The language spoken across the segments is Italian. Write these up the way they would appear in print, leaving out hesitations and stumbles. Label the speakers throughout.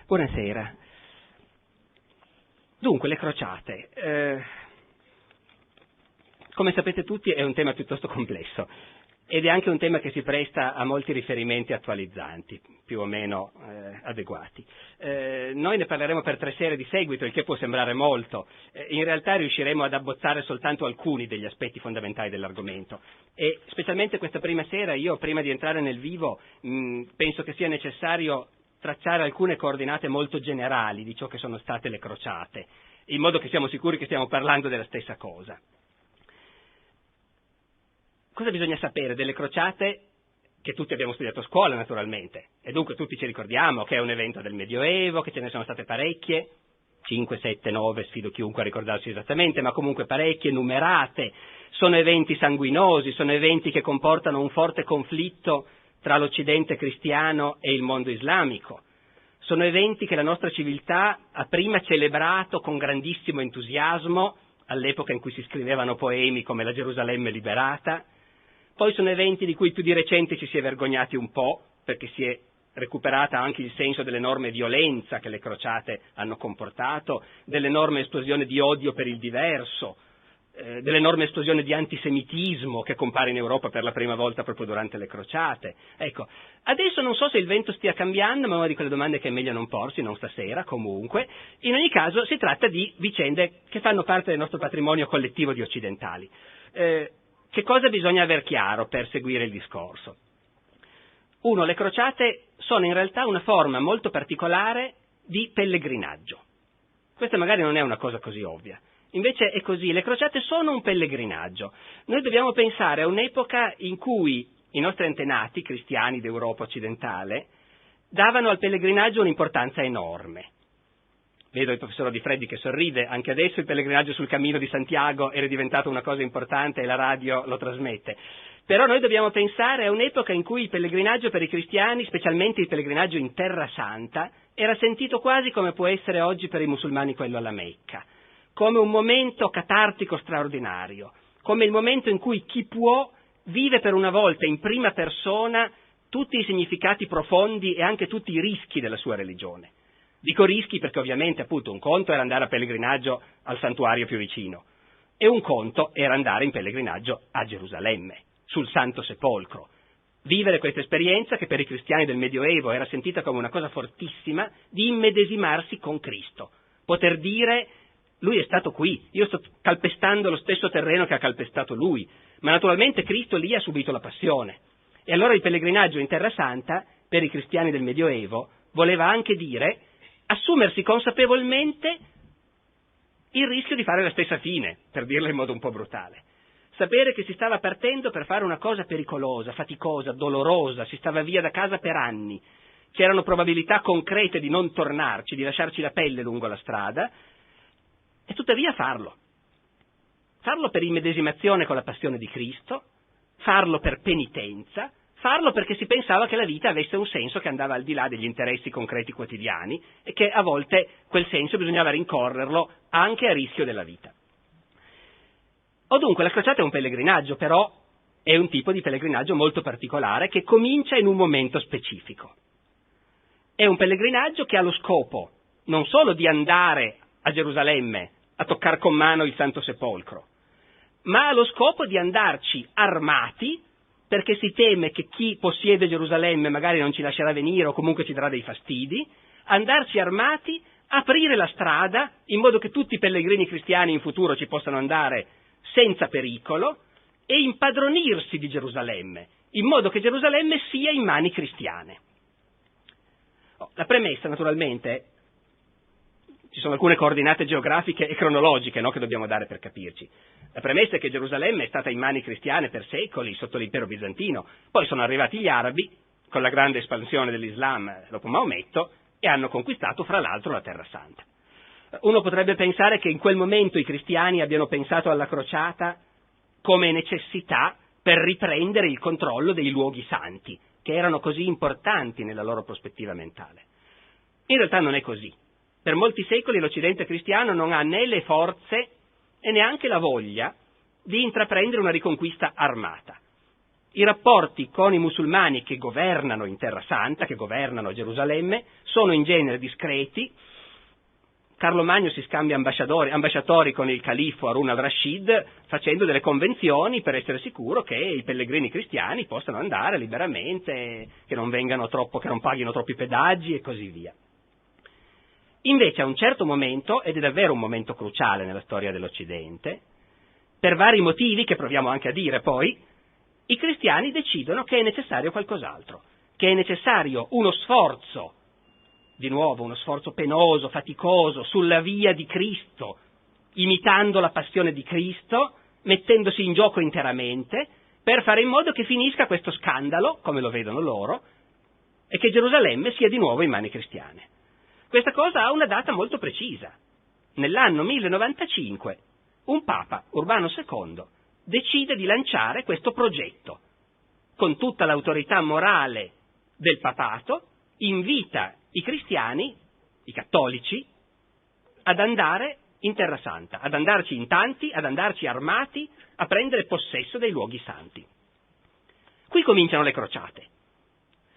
Speaker 1: Buonasera. Dunque, le crociate. Come sapete tutti è un tema piuttosto complesso ed è anche un tema che si presta a molti riferimenti attualizzanti, più o meno adeguati. Noi ne parleremo per 3 sere di seguito, il che può sembrare molto. In realtà riusciremo ad abbozzare soltanto alcuni degli aspetti fondamentali dell'argomento e specialmente questa prima sera io, prima di entrare nel vivo, penso che sia necessario tracciare alcune coordinate molto generali di ciò che sono state le crociate, in modo che siamo sicuri che stiamo parlando della stessa cosa. Cosa bisogna sapere delle crociate che tutti abbiamo studiato a scuola, naturalmente, e dunque tutti ci ricordiamo che è un evento del Medioevo, che ce ne sono state parecchie, 5, 7, 9, sfido chiunque a ricordarsi esattamente, ma comunque parecchie, numerate, sono eventi sanguinosi, sono eventi che comportano un forte conflitto tra l'Occidente cristiano e il mondo islamico. Sono eventi che la nostra civiltà ha prima celebrato con grandissimo entusiasmo, all'epoca in cui si scrivevano poemi come La Gerusalemme liberata. Poi sono eventi di cui più di recente ci si è vergognati un po', perché si è recuperata anche il senso dell'enorme violenza che le crociate hanno comportato, dell'enorme esplosione di odio per il diverso, dell'enorme esplosione di antisemitismo che compare in Europa per la prima volta proprio durante le crociate. Ecco, adesso non so se il vento stia cambiando, ma è una di quelle domande che è meglio non porsi, non stasera, comunque. In ogni caso si tratta di vicende che fanno parte del nostro patrimonio collettivo di occidentali. Che cosa bisogna aver chiaro per seguire il discorso? 1. Le crociate sono in realtà una forma molto particolare di pellegrinaggio. Questa magari non è una cosa così ovvia. Invece è così, le crociate sono un pellegrinaggio. Noi dobbiamo pensare a un'epoca in cui i nostri antenati, cristiani d'Europa occidentale, davano al pellegrinaggio un'importanza enorme. Vedo il professor Di Freddi che sorride, anche adesso il pellegrinaggio sul Cammino di Santiago era diventato una cosa importante e la radio lo trasmette. Però noi dobbiamo pensare a un'epoca in cui il pellegrinaggio per i cristiani, specialmente il pellegrinaggio in Terra Santa, era sentito quasi come può essere oggi per i musulmani quello alla Mecca, come un momento catartico straordinario, come il momento in cui chi può vive per una volta in prima persona tutti i significati profondi e anche tutti i rischi della sua religione. Dico rischi perché ovviamente appunto un conto era andare a pellegrinaggio al santuario più vicino e un conto era andare in pellegrinaggio a Gerusalemme, sul Santo Sepolcro. Vivere questa esperienza che per i cristiani del Medioevo era sentita come una cosa fortissima di immedesimarsi con Cristo, poter dire lui è stato qui, io sto calpestando lo stesso terreno che ha calpestato lui, ma naturalmente Cristo lì ha subito la passione. E allora il pellegrinaggio in Terra Santa per i cristiani del Medioevo voleva anche dire assumersi consapevolmente il rischio di fare la stessa fine, per dirla in modo un po' brutale. Sapere che si stava partendo per fare una cosa pericolosa, faticosa, dolorosa, si stava via da casa per anni, c'erano probabilità concrete di non tornarci, di lasciarci la pelle lungo la strada, e tuttavia farlo. Farlo per immedesimazione con la passione di Cristo, farlo per penitenza, farlo perché si pensava che la vita avesse un senso che andava al di là degli interessi concreti quotidiani e che a volte quel senso bisognava rincorrerlo anche a rischio della vita. O dunque la crociata è un pellegrinaggio, però è un tipo di pellegrinaggio molto particolare che comincia in un momento specifico. È un pellegrinaggio che ha lo scopo non solo di andare a Gerusalemme a toccare con mano il Santo Sepolcro, ma ha lo scopo di andarci armati, perché si teme che chi possiede Gerusalemme magari non ci lascerà venire o comunque ci darà dei fastidi, andarci armati, aprire la strada in modo che tutti i pellegrini cristiani in futuro ci possano andare senza pericolo e impadronirsi di Gerusalemme, in modo che Gerusalemme sia in mani cristiane. La premessa, naturalmente, ci sono alcune coordinate geografiche e cronologiche, no, che dobbiamo dare per capirci. La premessa è che Gerusalemme è stata in mani cristiane per secoli sotto l'impero bizantino, poi sono arrivati gli arabi con la grande espansione dell'Islam dopo Maometto e hanno conquistato fra l'altro la Terra Santa. Uno potrebbe pensare che in quel momento i cristiani abbiano pensato alla crociata come necessità per riprendere il controllo dei luoghi santi, che erano così importanti nella loro prospettiva mentale. In realtà non è così. Per molti secoli l'Occidente cristiano non ha né le forze e neanche la voglia di intraprendere una riconquista armata. I rapporti con i musulmani che governano in Terra Santa, che governano Gerusalemme, sono in genere discreti. Carlo Magno si scambia ambasciatori con il califfo Harun al-Rashid facendo delle convenzioni per essere sicuro che i pellegrini cristiani possano andare liberamente, che non paghino troppi pedaggi e così via. Invece a un certo momento, ed è davvero un momento cruciale nella storia dell'Occidente, per vari motivi che proviamo anche a dire poi, i cristiani decidono che è necessario qualcos'altro, che è necessario uno sforzo, di nuovo uno sforzo penoso, faticoso, sulla via di Cristo, imitando la passione di Cristo, mettendosi in gioco interamente, per fare in modo che finisca questo scandalo, come lo vedono loro, e che Gerusalemme sia di nuovo in mani cristiane. Questa cosa ha una data molto precisa. Nell'anno 1095 un Papa, Urbano II, decide di lanciare questo progetto. Con tutta l'autorità morale del papato, invita i cristiani, i cattolici, ad andare in Terra Santa, ad andarci in tanti, ad andarci armati, a prendere possesso dei luoghi santi. Qui cominciano le crociate.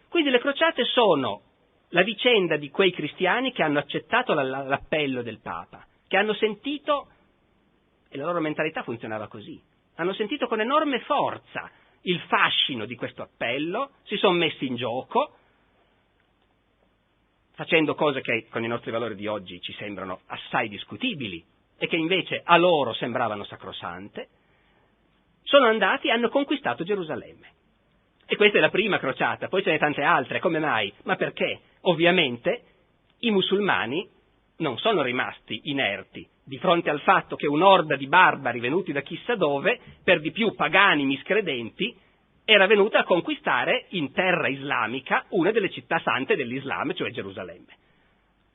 Speaker 1: Quindi le crociate sono la vicenda di quei cristiani che hanno accettato l'appello del Papa, che hanno sentito, e la loro mentalità funzionava così, hanno sentito con enorme forza il fascino di questo appello, si sono messi in gioco, facendo cose che con i nostri valori di oggi ci sembrano assai discutibili e che invece a loro sembravano sacrosante, sono andati e hanno conquistato Gerusalemme. E questa è la prima crociata, poi ce ne tante altre. Come mai? Ma perché? Ovviamente i musulmani non sono rimasti inerti di fronte al fatto che un'orda di barbari venuti da chissà dove, per di più pagani miscredenti, era venuta a conquistare in terra islamica una delle città sante dell'Islam, cioè Gerusalemme.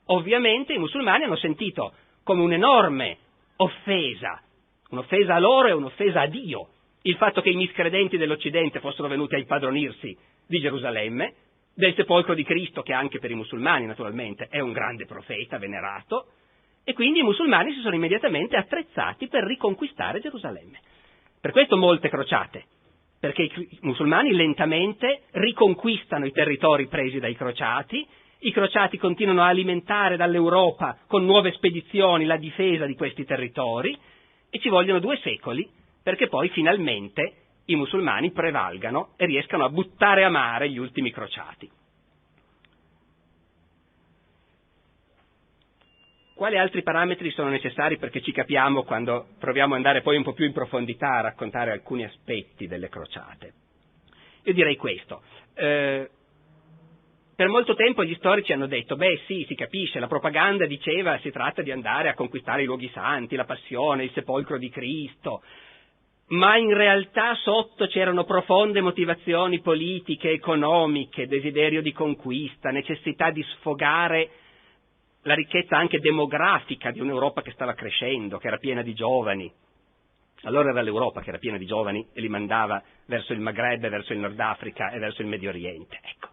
Speaker 1: Ovviamente i musulmani hanno sentito come un'enorme offesa a loro e un'offesa a Dio, il fatto che i miscredenti dell'Occidente fossero venuti a impadronirsi di Gerusalemme, del sepolcro di Cristo, che anche per i musulmani naturalmente è un grande profeta venerato, e quindi i musulmani si sono immediatamente attrezzati per riconquistare Gerusalemme. Per questo molte crociate, perché i musulmani lentamente riconquistano i territori presi dai crociati, i crociati continuano a alimentare dall'Europa con nuove spedizioni la difesa di questi territori, e ci vogliono 2 secoli perché poi finalmente i musulmani prevalgano e riescano a buttare a mare gli ultimi crociati. Quali altri parametri sono necessari perché ci capiamo quando proviamo ad andare poi un po' più in profondità a raccontare alcuni aspetti delle crociate? Io direi questo. Per molto tempo gli storici hanno detto, sì, si capisce, la propaganda diceva si tratta di andare a conquistare i luoghi santi, la passione, il sepolcro di Cristo, ma in realtà sotto c'erano profonde motivazioni politiche, economiche, desiderio di conquista, necessità di sfogare la ricchezza anche demografica di un'Europa che stava crescendo, che era piena di giovani. Allora era l'Europa che era piena di giovani e li mandava verso il Maghreb, verso il Nord Africa e verso il Medio Oriente. Ecco.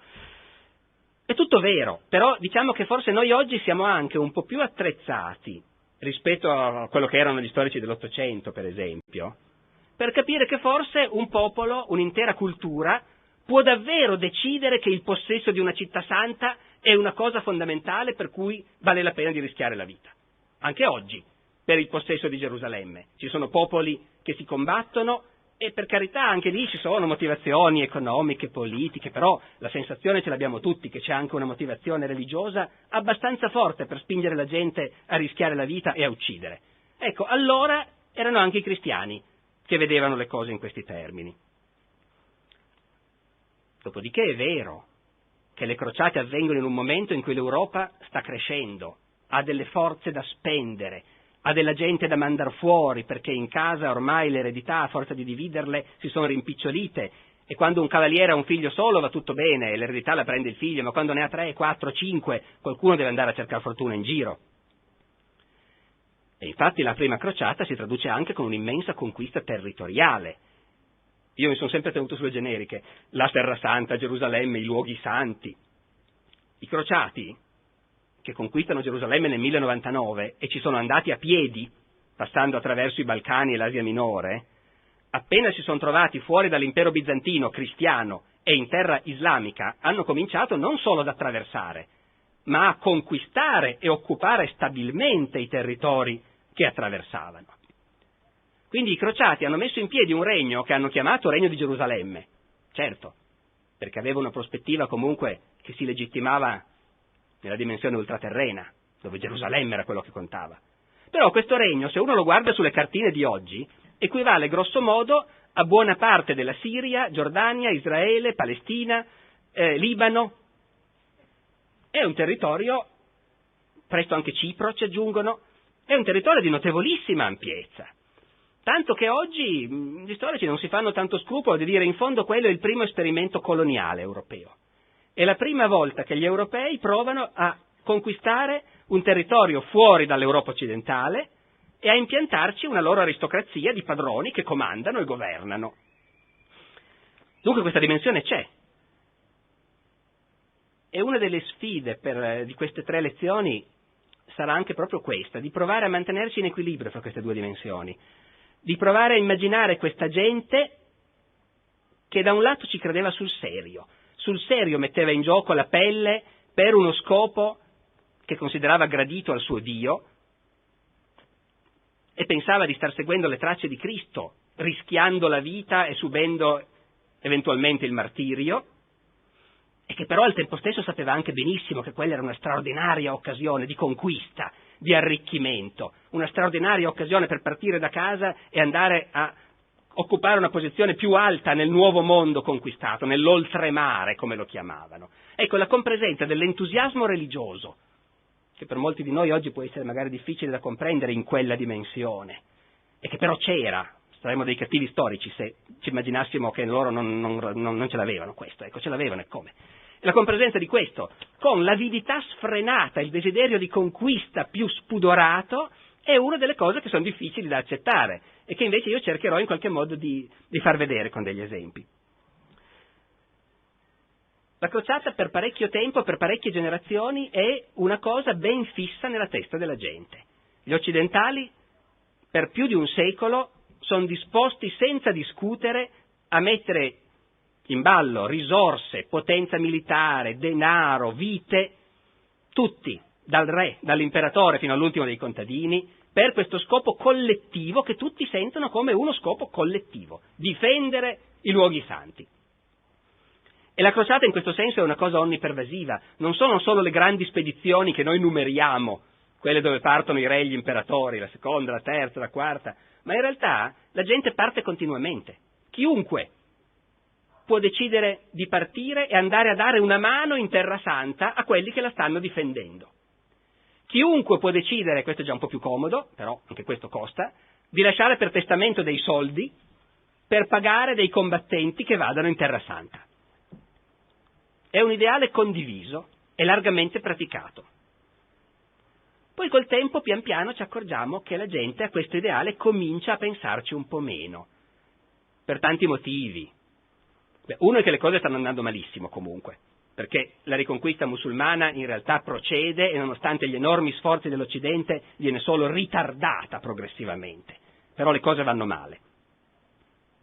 Speaker 1: È tutto vero, però diciamo che forse noi oggi siamo anche un po' più attrezzati rispetto a quello che erano gli storici dell'Ottocento, per esempio, per capire che forse un popolo, un'intera cultura, può davvero decidere che il possesso di una città santa è una cosa fondamentale per cui vale la pena di rischiare la vita. Anche oggi, per il possesso di Gerusalemme, ci sono popoli che si combattono e per carità anche lì ci sono motivazioni economiche, politiche, però la sensazione ce l'abbiamo tutti che c'è anche una motivazione religiosa abbastanza forte per spingere la gente a rischiare la vita e a uccidere. Ecco, allora erano anche i cristiani che vedevano le cose in questi termini. Dopodiché è vero che le crociate avvengono in un momento in cui l'Europa sta crescendo, ha delle forze da spendere, ha della gente da mandar fuori, perché in casa ormai l'eredità, a forza di dividerle, si sono rimpicciolite, e quando un cavaliere ha un figlio solo va tutto bene, l'eredità la prende il figlio, ma quando ne ha 3, 4, 5, qualcuno deve andare a cercare fortuna in giro. E infatti la prima crociata si traduce anche con un'immensa conquista territoriale. Io mi sono sempre tenuto sulle generiche, la Terra Santa, Gerusalemme, i luoghi santi. I crociati, che conquistano Gerusalemme nel 1099 e ci sono andati a piedi, passando attraverso i Balcani e l'Asia Minore, appena si sono trovati fuori dall'impero bizantino cristiano e in terra islamica, hanno cominciato non solo ad attraversare, ma a conquistare e occupare stabilmente i territori che attraversavano. Quindi i crociati hanno messo in piedi un regno che hanno chiamato Regno di Gerusalemme, certo, perché aveva una prospettiva comunque che si legittimava nella dimensione ultraterrena, dove Gerusalemme era quello che contava. Però questo regno, se uno lo guarda sulle cartine di oggi, equivale grosso modo a buona parte della Siria, Giordania, Israele, Palestina, Libano. È un territorio, presto anche Cipro ci aggiungono, è un territorio di notevolissima ampiezza. Tanto che oggi gli storici non si fanno tanto scrupolo di dire in fondo quello è il primo esperimento coloniale europeo. È la prima volta che gli europei provano a conquistare un territorio fuori dall'Europa occidentale e a impiantarci una loro aristocrazia di padroni che comandano e governano. Dunque questa dimensione c'è. E una delle sfide di queste 3 lezioni sarà anche proprio questa, di provare a mantenerci in equilibrio fra queste 2 dimensioni, di provare a immaginare questa gente che da un lato ci credeva sul serio metteva in gioco la pelle per uno scopo che considerava gradito al suo Dio e pensava di star seguendo le tracce di Cristo, rischiando la vita e subendo eventualmente il martirio, e che però al tempo stesso sapeva anche benissimo che quella era una straordinaria occasione di conquista, di arricchimento, una straordinaria occasione per partire da casa e andare a occupare una posizione più alta nel nuovo mondo conquistato, nell'oltremare come lo chiamavano. Ecco, la compresenza dell'entusiasmo religioso, che per molti di noi oggi può essere magari difficile da comprendere in quella dimensione, e che però c'era. Saremmo dei cattivi storici se ci immaginassimo che loro non ce l'avevano questo, ecco, ce l'avevano e come. E la compresenza di questo, con l'avidità sfrenata, il desiderio di conquista più spudorato, è una delle cose che sono difficili da accettare e che invece io cercherò in qualche modo di far vedere con degli esempi. La crociata per parecchio tempo, per parecchie generazioni, è una cosa ben fissa nella testa della gente. Gli occidentali, per più di un secolo, sono disposti senza discutere a mettere in ballo risorse, potenza militare, denaro, vite, tutti, dal re, dall'imperatore fino all'ultimo dei contadini, per questo scopo collettivo che tutti sentono come uno scopo collettivo, difendere i luoghi santi. E la crociata in questo senso è una cosa onnipervasiva, non sono solo le grandi spedizioni che noi numeriamo, quelle dove partono i re e gli imperatori, la seconda, la terza, la quarta, ma in realtà la gente parte continuamente. Chiunque può decidere di partire e andare a dare una mano in Terra Santa a quelli che la stanno difendendo. Chiunque può decidere, questo è già un po' più comodo, però anche questo costa, di lasciare per testamento dei soldi per pagare dei combattenti che vadano in Terra Santa. È un ideale condiviso e largamente praticato. Poi col tempo, pian piano, ci accorgiamo che la gente a questo ideale comincia a pensarci un po' meno, per tanti motivi. Uno è che le cose stanno andando malissimo comunque, perché la riconquista musulmana in realtà procede e nonostante gli enormi sforzi dell'Occidente viene solo ritardata progressivamente, però le cose vanno male.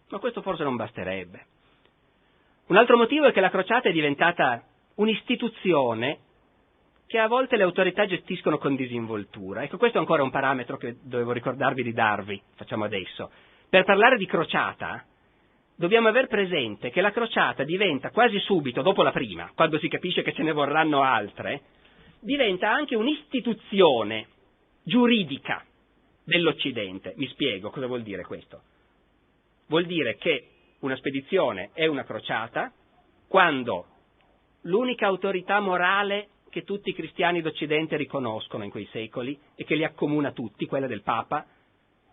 Speaker 1: Ma questo forse non basterebbe. Un altro motivo è che la crociata è diventata un'istituzione che a volte le autorità gestiscono con disinvoltura. Ecco, questo è ancora un parametro che dovevo ricordarvi di darvi, facciamo adesso. Per parlare di crociata dobbiamo aver presente che la crociata diventa quasi subito, dopo la prima, quando si capisce che ce ne vorranno altre, diventa anche un'istituzione giuridica dell'Occidente. Mi spiego cosa vuol dire questo. Vuol dire che una spedizione è una crociata quando l'unica autorità morale che tutti i cristiani d'Occidente riconoscono in quei secoli e che li accomuna tutti, quella del Papa,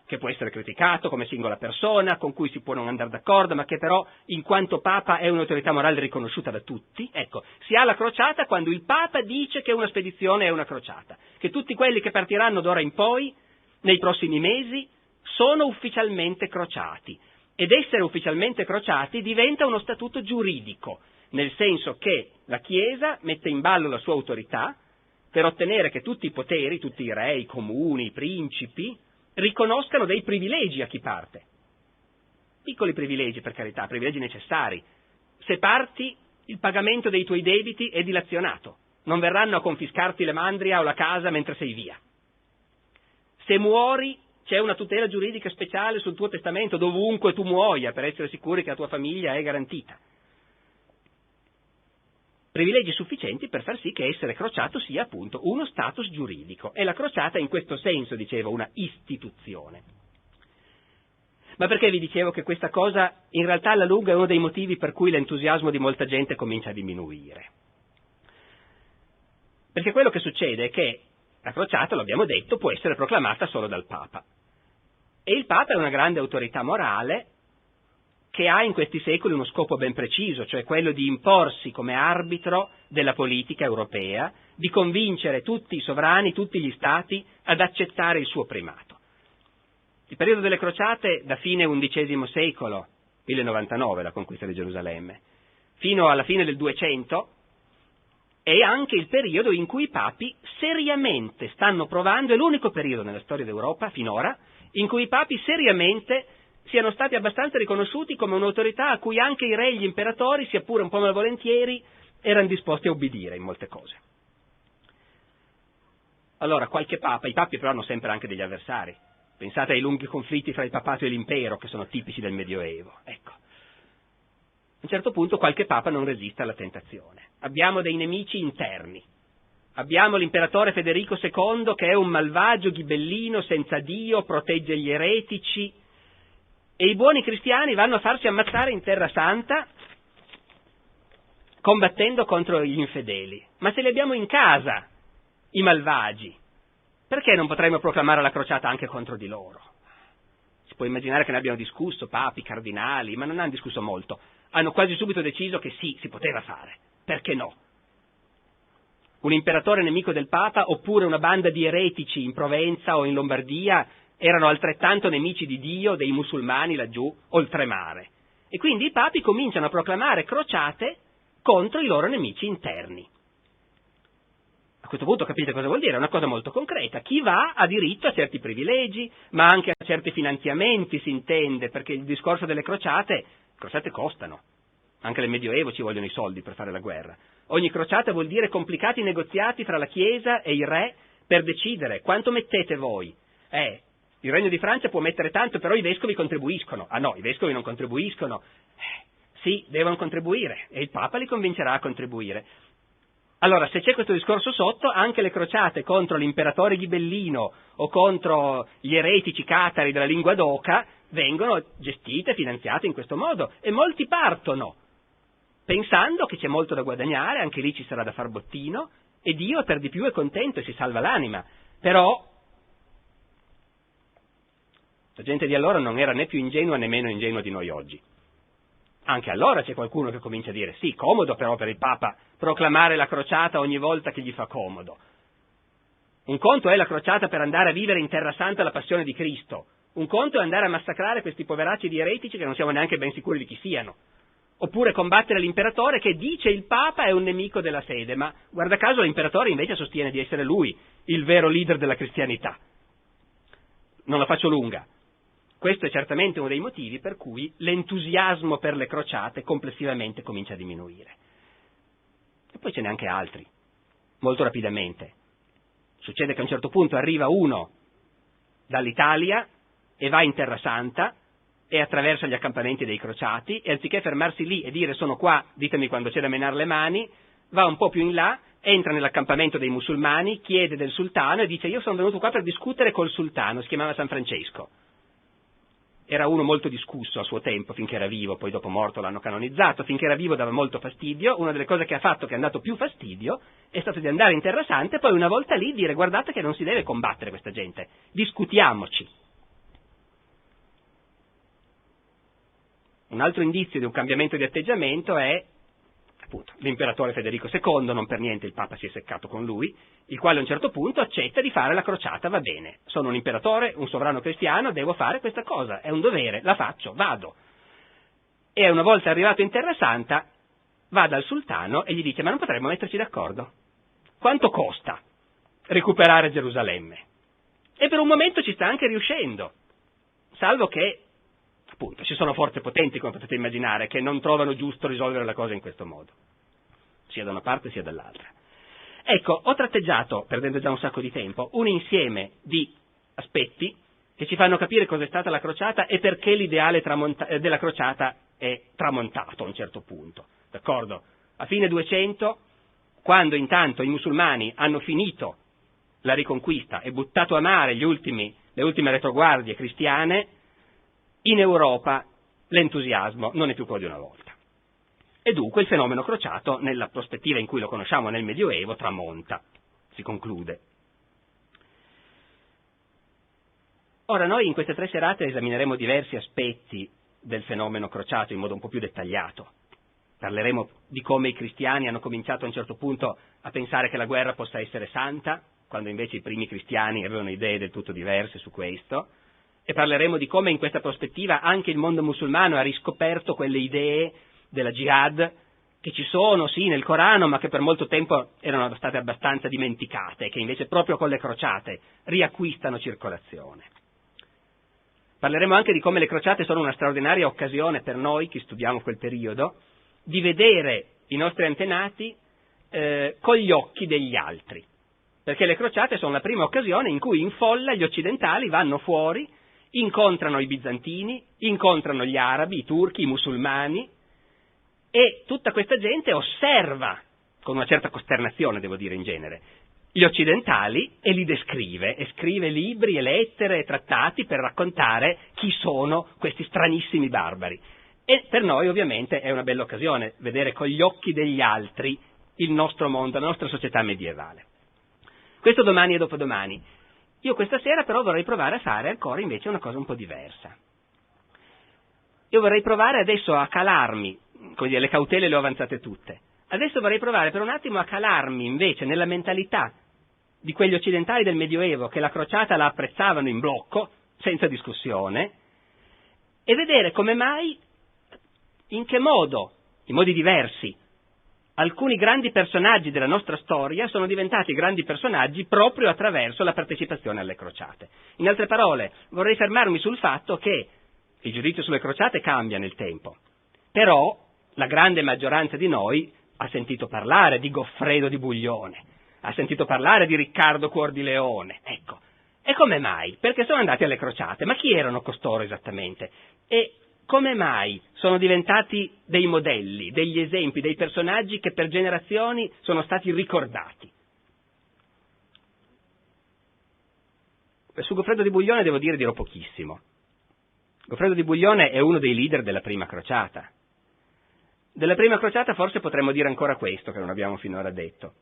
Speaker 1: che può essere criticato come singola persona, con cui si può non andare d'accordo, ma che però in quanto Papa è un'autorità morale riconosciuta da tutti. Ecco, si ha la crociata quando il Papa dice che una spedizione è una crociata, che tutti quelli che partiranno d'ora in poi, nei prossimi mesi, sono ufficialmente crociati. Ed essere ufficialmente crociati diventa uno statuto giuridico, nel senso che la Chiesa mette in ballo la sua autorità per ottenere che tutti i poteri, tutti i re, i comuni, i principi, riconoscano dei privilegi a chi parte. piccoli privilegi per carità, privilegi necessari. Se parti, il pagamento dei tuoi debiti è dilazionato, non verranno a confiscarti le mandria o la casa mentre sei via. Se muori, c'è una tutela giuridica speciale sul tuo testamento dovunque tu muoia, per essere sicuri che la tua famiglia è garantita. Privilegi sufficienti per far sì che essere crociato sia appunto uno status giuridico, e la crociata in questo senso, dicevo, una istituzione. Ma perché vi dicevo che questa cosa in realtà alla lunga è uno dei motivi per cui l'entusiasmo di molta gente comincia a diminuire? Perché quello che succede è che la crociata, lo abbiamo detto, può essere proclamata solo dal Papa. E il Papa è una grande autorità morale che ha in questi secoli uno scopo ben preciso, cioè quello di imporsi come arbitro della politica europea, di convincere tutti i sovrani, tutti gli stati ad accettare il suo primato. Il periodo delle crociate, da fine XI secolo, 1099 la conquista di Gerusalemme, fino alla fine del 200, è anche il periodo in cui i papi seriamente stanno provando, è l'unico periodo nella storia d'Europa finora, in cui i papi seriamente siano stati abbastanza riconosciuti come un'autorità a cui anche i re e gli imperatori, sia pure un po' malvolentieri, erano disposti a obbedire in molte cose. Allora, qualche papa, i papi però hanno sempre anche degli avversari. Pensate ai lunghi conflitti fra il papato e l'impero, che sono tipici del Medioevo. Ecco. A un certo punto qualche papa non resiste alla tentazione. Abbiamo dei nemici interni. Abbiamo l'imperatore Federico II, che è un malvagio ghibellino senza Dio, protegge gli eretici, e i buoni cristiani vanno a farsi ammazzare in Terra Santa combattendo contro gli infedeli. Ma se li abbiamo in casa, i malvagi, perché non potremmo proclamare la crociata anche contro di loro? Si può immaginare che ne abbiano discusso papi, cardinali, ma non hanno discusso molto. Hanno quasi subito deciso che sì, si poteva fare. Perché no? Un imperatore nemico del Papa oppure una banda di eretici in Provenza o in Lombardia erano altrettanto nemici di Dio dei musulmani laggiù oltremare. E quindi i papi cominciano a proclamare crociate contro i loro nemici interni. A questo punto capite cosa vuol dire? È una cosa molto concreta. Chi va ha diritto a certi privilegi, ma anche a certi finanziamenti, si intende, perché il discorso delle crociate costano. Anche nel Medioevo ci vogliono i soldi per fare la guerra. Ogni crociata vuol dire complicati negoziati tra la Chiesa e il re per decidere quanto mettete voi. Il Regno di Francia può mettere tanto, però i vescovi contribuiscono. Ah no, i vescovi non contribuiscono. Sì, devono contribuire, e il Papa li convincerà a contribuire. Allora, se c'è questo discorso sotto, anche le crociate contro l'imperatore ghibellino o contro gli eretici catari della lingua d'oca vengono gestite, finanziate in questo modo, e molti partono, pensando che c'è molto da guadagnare, anche lì ci sarà da far bottino, e Dio per di più è contento e si salva l'anima. Però la gente di allora non era né più ingenua né meno ingenua di noi oggi. Anche allora c'è qualcuno che comincia a dire sì, comodo però per il Papa proclamare la crociata ogni volta che gli fa comodo. Un conto è la crociata per andare a vivere in Terra Santa la passione di Cristo, un conto è andare a massacrare questi poveracci di eretici che non siamo neanche ben sicuri di chi siano, oppure combattere l'imperatore che dice il Papa è un nemico della fede, ma guarda caso l'imperatore invece sostiene di essere lui il vero leader della cristianità. Non la faccio lunga. Questo è certamente uno dei motivi per cui l'entusiasmo per le crociate complessivamente comincia a diminuire. E poi ce n'è anche altri, molto rapidamente. Succede che a un certo punto arriva uno dall'Italia e va in Terra Santa e attraversa gli accampamenti dei crociati e anziché fermarsi lì e dire sono qua, ditemi quando c'è da menare le mani, va un po' più in là, entra nell'accampamento dei musulmani, chiede del sultano e dice io sono venuto qua per discutere col sultano, si chiamava San Francesco. Era uno molto discusso a suo tempo, finché era vivo, poi dopo morto l'hanno canonizzato, finché era vivo dava molto fastidio, una delle cose che ha fatto che ha dato più fastidio è stato di andare in Terra Santa e poi una volta lì dire guardate che non si deve combattere questa gente, discutiamoci. Un altro indizio di un cambiamento di atteggiamento è appunto l'imperatore Federico II, non per niente il Papa si è seccato con lui, il quale a un certo punto accetta di fare la crociata, va bene, sono un imperatore, un sovrano cristiano, devo fare questa cosa, è un dovere, la faccio, vado. E una volta arrivato in Terra Santa va dal sultano e gli dice ma non potremmo metterci d'accordo? Quanto costa recuperare Gerusalemme? E per un momento ci sta anche riuscendo, salvo che Appunto, ci sono forze potenti, come potete immaginare, che non trovano giusto risolvere la cosa in questo modo, sia da una parte sia dall'altra. Ecco, ho tratteggiato, perdendo già un sacco di tempo, un insieme di aspetti che ci fanno capire cos'è stata la crociata e perché l'ideale della crociata è tramontato a un certo punto. D'accordo? A fine 200, quando intanto i musulmani hanno finito la riconquista e buttato a mare le ultime retroguardie cristiane, in Europa l'entusiasmo non è più quello di una volta. E dunque il fenomeno crociato, nella prospettiva in cui lo conosciamo nel Medioevo, tramonta, si conclude. Ora, noi in queste 3 serate esamineremo diversi aspetti del fenomeno crociato in modo un po' più dettagliato. Parleremo di come i cristiani hanno cominciato a un certo punto a pensare che la guerra possa essere santa, quando invece i primi cristiani avevano idee del tutto diverse su questo, e parleremo di come in questa prospettiva anche il mondo musulmano ha riscoperto quelle idee della jihad che ci sono, sì, nel Corano, ma che per molto tempo erano state abbastanza dimenticate e che invece proprio con le crociate riacquistano circolazione. Parleremo anche di come le crociate sono una straordinaria occasione per noi, che studiamo quel periodo, di vedere i nostri antenati con gli occhi degli altri, perché le crociate sono la prima occasione in cui in folla gli occidentali vanno fuori, incontrano i bizantini, incontrano gli arabi, i turchi, i musulmani, e tutta questa gente osserva, con una certa costernazione devo dire in genere, gli occidentali e li descrive, e scrive libri e lettere e trattati per raccontare chi sono questi stranissimi barbari. E per noi ovviamente è una bella occasione vedere con gli occhi degli altri il nostro mondo, la nostra società medievale. Questo domani e dopodomani. Io questa sera però vorrei provare a fare ancora invece una cosa un po' diversa. Io vorrei provare adesso a calarmi, come dire, le cautele le ho avanzate tutte, adesso vorrei provare per un attimo a calarmi invece nella mentalità di quegli occidentali del Medioevo che la crociata la apprezzavano in blocco, senza discussione, e vedere come mai, in che modo, in modi diversi, alcuni grandi personaggi della nostra storia sono diventati grandi personaggi proprio attraverso la partecipazione alle crociate. In altre parole, vorrei fermarmi sul fatto che il giudizio sulle crociate cambia nel tempo, però la grande maggioranza di noi ha sentito parlare di Goffredo di Buglione, ha sentito parlare di Riccardo Cuor di Leone, ecco. E come mai? Perché sono andati alle crociate. Ma chi erano costoro esattamente? E come mai sono diventati dei modelli, degli esempi, dei personaggi che per generazioni sono stati ricordati? Su Goffredo di Buglione devo dire dirò pochissimo. Goffredo di Buglione è uno dei leader della prima crociata. Della prima crociata forse potremmo dire ancora questo, che non abbiamo finora detto.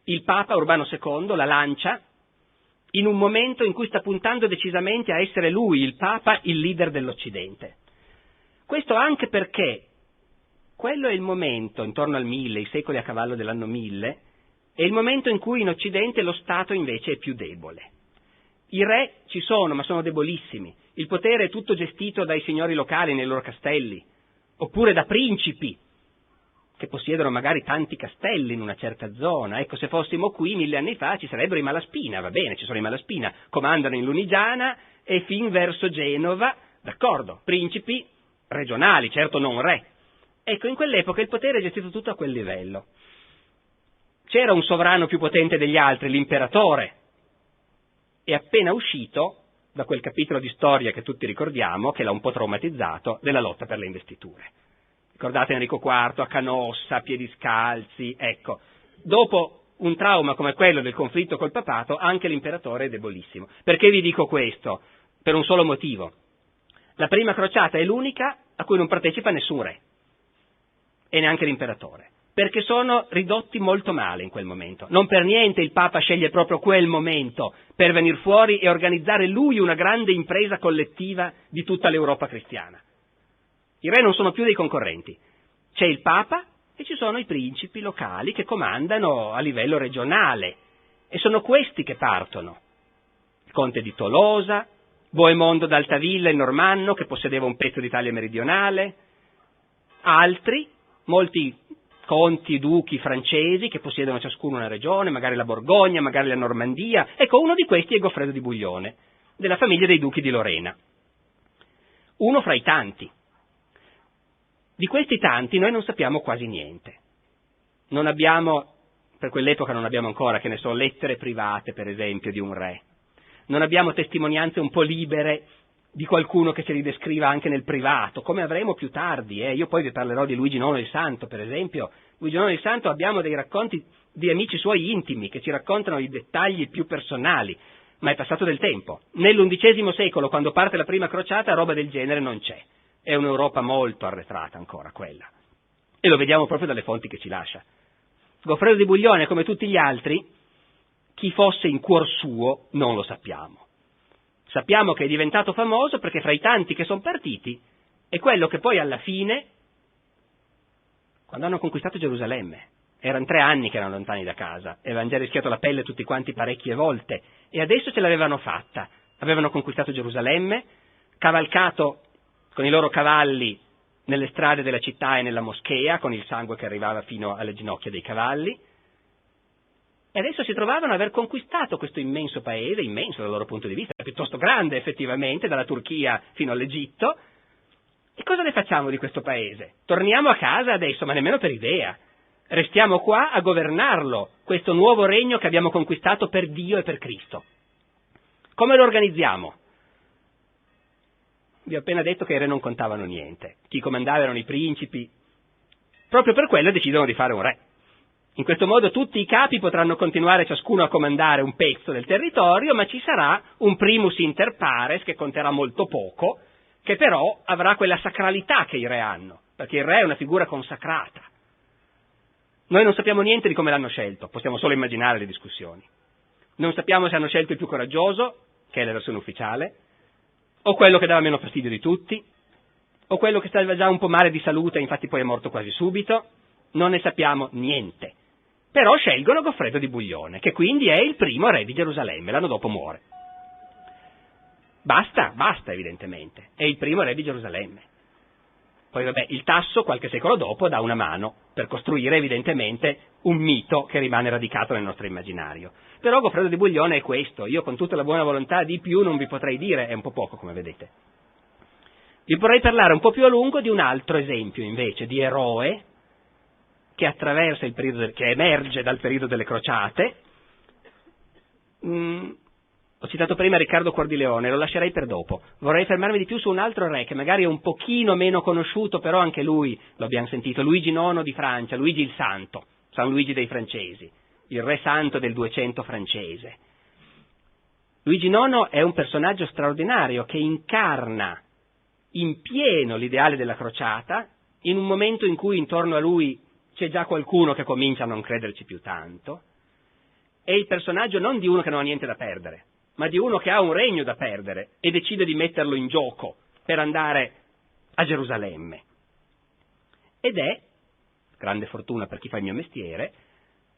Speaker 1: Il Papa Urbano II la lancia in un momento in cui sta puntando decisamente a essere lui, il Papa, il leader dell'Occidente. Questo anche perché quello è il momento, intorno al 1000, i secoli a cavallo dell'anno 1000, è il momento in cui in Occidente lo Stato invece è più debole. I re ci sono, ma sono debolissimi. Il potere è tutto gestito dai signori locali nei loro castelli, oppure da principi, che possiedono magari tanti castelli in una certa zona. Ecco, se fossimo qui 1000 anni fa ci sarebbero i Malaspina, va bene, ci sono i Malaspina, comandano in Lunigiana e fin verso Genova, d'accordo, principi regionali, certo non re. Ecco, in quell'epoca il potere è gestito tutto a quel livello. C'era un sovrano più potente degli altri, l'imperatore, è appena uscito da quel capitolo di storia che tutti ricordiamo, che l'ha un po' traumatizzato, della lotta per le investiture. Ricordate Enrico IV a Canossa, a piedi scalzi, ecco. Dopo un trauma come quello del conflitto col papato, anche l'imperatore è debolissimo. Perché vi dico questo? Per un solo motivo. La prima crociata è l'unica a cui non partecipa nessun re, e neanche l'imperatore, perché sono ridotti molto male in quel momento. Non per niente il Papa sceglie proprio quel momento per venire fuori e organizzare lui una grande impresa collettiva di tutta l'Europa cristiana. I re non sono più dei concorrenti, c'è il Papa e ci sono i principi locali che comandano a livello regionale, e sono questi che partono. Il conte di Tolosa, Boemondo d'Altavilla, il normanno, che possedeva un pezzo d'Italia meridionale, altri, molti conti, duchi francesi che possiedono ciascuno una regione, magari la Borgogna, magari la Normandia. Ecco, uno di questi è Goffredo di Buglione, della famiglia dei duchi di Lorena. uno fra i tanti. Di questi tanti noi non sappiamo quasi niente. Non abbiamo, per quell'epoca non abbiamo ancora, che ne so, lettere private, per esempio, di un re. Non abbiamo testimonianze un po' libere di qualcuno che ce li descriva anche nel privato, come avremo più tardi. Io poi vi parlerò di Luigi IX il Santo, per esempio. Luigi IX il Santo abbiamo dei racconti di amici suoi intimi che ci raccontano i dettagli più personali, ma è passato del tempo. Nell'undicesimo secolo, quando parte la prima crociata, roba del genere non c'è. È un'Europa molto arretrata ancora quella. E lo vediamo proprio dalle fonti che ci lascia. Goffredo di Buglione, come tutti gli altri, chi fosse in cuor suo non lo sappiamo. Sappiamo che è diventato famoso perché fra i tanti che sono partiti è quello che poi alla fine, quando hanno conquistato Gerusalemme, erano 3 anni che erano lontani da casa, avevano già rischiato la pelle tutti quanti parecchie volte e adesso ce l'avevano fatta. Avevano conquistato Gerusalemme, cavalcato con i loro cavalli nelle strade della città e nella moschea, con il sangue che arrivava fino alle ginocchia dei cavalli, e adesso si trovavano ad aver conquistato questo immenso paese, immenso dal loro punto di vista, piuttosto grande effettivamente, dalla Turchia fino all'Egitto. E cosa ne facciamo di questo paese? Torniamo a casa adesso, ma nemmeno per idea. Restiamo qua a governarlo, questo nuovo regno che abbiamo conquistato per Dio e per Cristo. Come lo organizziamo? Vi ho appena detto che i re non contavano niente. Chi comandava erano i principi. Proprio per quello decidono di fare un re. In questo modo tutti i capi potranno continuare ciascuno a comandare un pezzo del territorio, ma ci sarà un primus inter pares che conterà molto poco, che però avrà quella sacralità che i re hanno, perché il re è una figura consacrata. Noi non sappiamo niente di come l'hanno scelto, possiamo solo immaginare le discussioni. Non sappiamo se hanno scelto il più coraggioso, che è la versione ufficiale, o quello che dava meno fastidio di tutti, o quello che stava già un po' male di salute e infatti poi è morto quasi subito. Non ne sappiamo niente. Però scelgono Goffredo di Buglione, che quindi è il primo re di Gerusalemme, l'anno dopo muore. Basta evidentemente, è il primo re di Gerusalemme. Poi vabbè, il Tasso qualche secolo dopo dà una mano per costruire evidentemente un mito che rimane radicato nel nostro immaginario. Però Goffredo di Buglione è questo, io con tutta la buona volontà di più non vi potrei dire, è un po' poco come vedete. Vi vorrei parlare un po' più a lungo di un altro esempio invece di eroe che attraversa il periodo, che emerge dal periodo delle crociate. Ho citato prima Riccardo Cuor di Leone, lo lascerei per dopo. Vorrei fermarmi di più su un altro re che magari è un pochino meno conosciuto, però anche lui lo abbiamo sentito, Luigi IX di Francia, Luigi il Santo, San Luigi dei francesi, il re santo del 200 francese. Luigi IX è un personaggio straordinario che incarna in pieno l'ideale della crociata, in un momento in cui intorno a lui c'è già qualcuno che comincia a non crederci più tanto. È il personaggio non di uno che non ha niente da perdere, ma di uno che ha un regno da perdere e decide di metterlo in gioco per andare a Gerusalemme. Ed è, grande fortuna per chi fa il mio mestiere,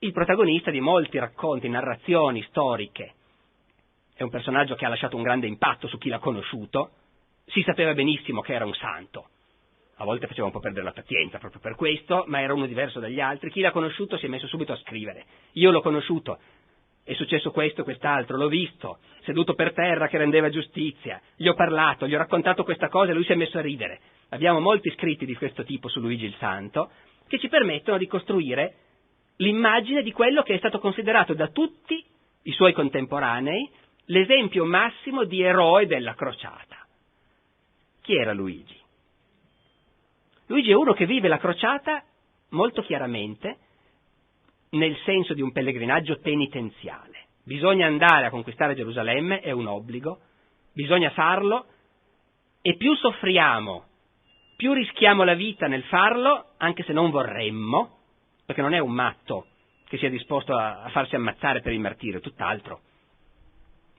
Speaker 1: il protagonista di molti racconti, narrazioni storiche. È un personaggio che ha lasciato un grande impatto su chi l'ha conosciuto. Si sapeva benissimo che era un santo. A volte faceva un po' perdere la pazienza proprio per questo, ma era uno diverso dagli altri. Chi l'ha conosciuto si è messo subito a scrivere. Io l'ho conosciuto, è successo questo e quest'altro, l'ho visto, seduto per terra che rendeva giustizia, gli ho parlato, gli ho raccontato questa cosa e lui si è messo a ridere. Abbiamo molti scritti di questo tipo su Luigi il Santo che ci permettono di costruire l'immagine di quello che è stato considerato da tutti i suoi contemporanei l'esempio massimo di eroe della crociata. Chi era Luigi? Luigi è uno che vive la crociata molto chiaramente nel senso di un pellegrinaggio penitenziale. Bisogna andare a conquistare Gerusalemme, è un obbligo, bisogna farlo e più soffriamo, più rischiamo la vita nel farlo, anche se non vorremmo, perché non è un matto che sia disposto a farsi ammazzare per il martirio, tutt'altro.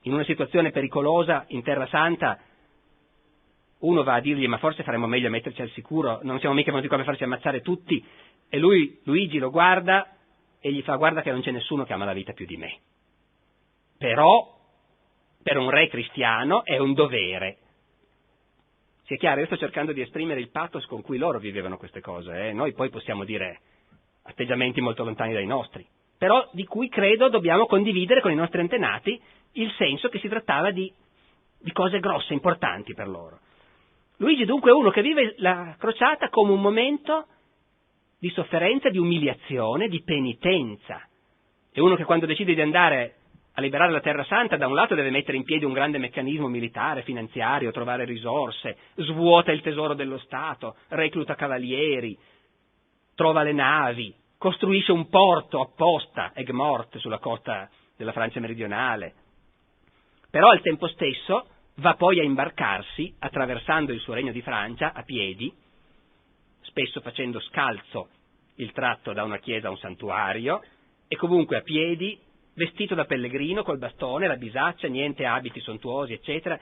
Speaker 1: In una situazione pericolosa in Terra Santa uno va a dirgli ma forse faremmo meglio a metterci al sicuro, non siamo mica venuti qua per farci ammazzare tutti, e Luigi lo guarda e gli fa guarda che non c'è nessuno che ama la vita più di me. Però per un re cristiano è un dovere. Sia chiaro, io sto cercando di esprimere il pathos con cui loro vivevano queste cose, Noi poi possiamo dire atteggiamenti molto lontani dai nostri, però di cui credo dobbiamo condividere con i nostri antenati il senso che si trattava di cose grosse, importanti per loro. Luigi dunque è uno che vive la crociata come un momento di sofferenza, di umiliazione, di penitenza. È uno che quando decide di andare a liberare la Terra Santa, da un lato deve mettere in piedi un grande meccanismo militare, finanziario, trovare risorse, svuota il tesoro dello Stato, recluta cavalieri, trova le navi, costruisce un porto apposta, Aigues-Mortes, sulla costa della Francia meridionale. Però al tempo stesso va poi a imbarcarsi, attraversando il suo regno di Francia, a piedi, spesso facendo scalzo il tratto da una chiesa a un santuario, e comunque a piedi, vestito da pellegrino, col bastone, la bisaccia, niente abiti sontuosi, eccetera.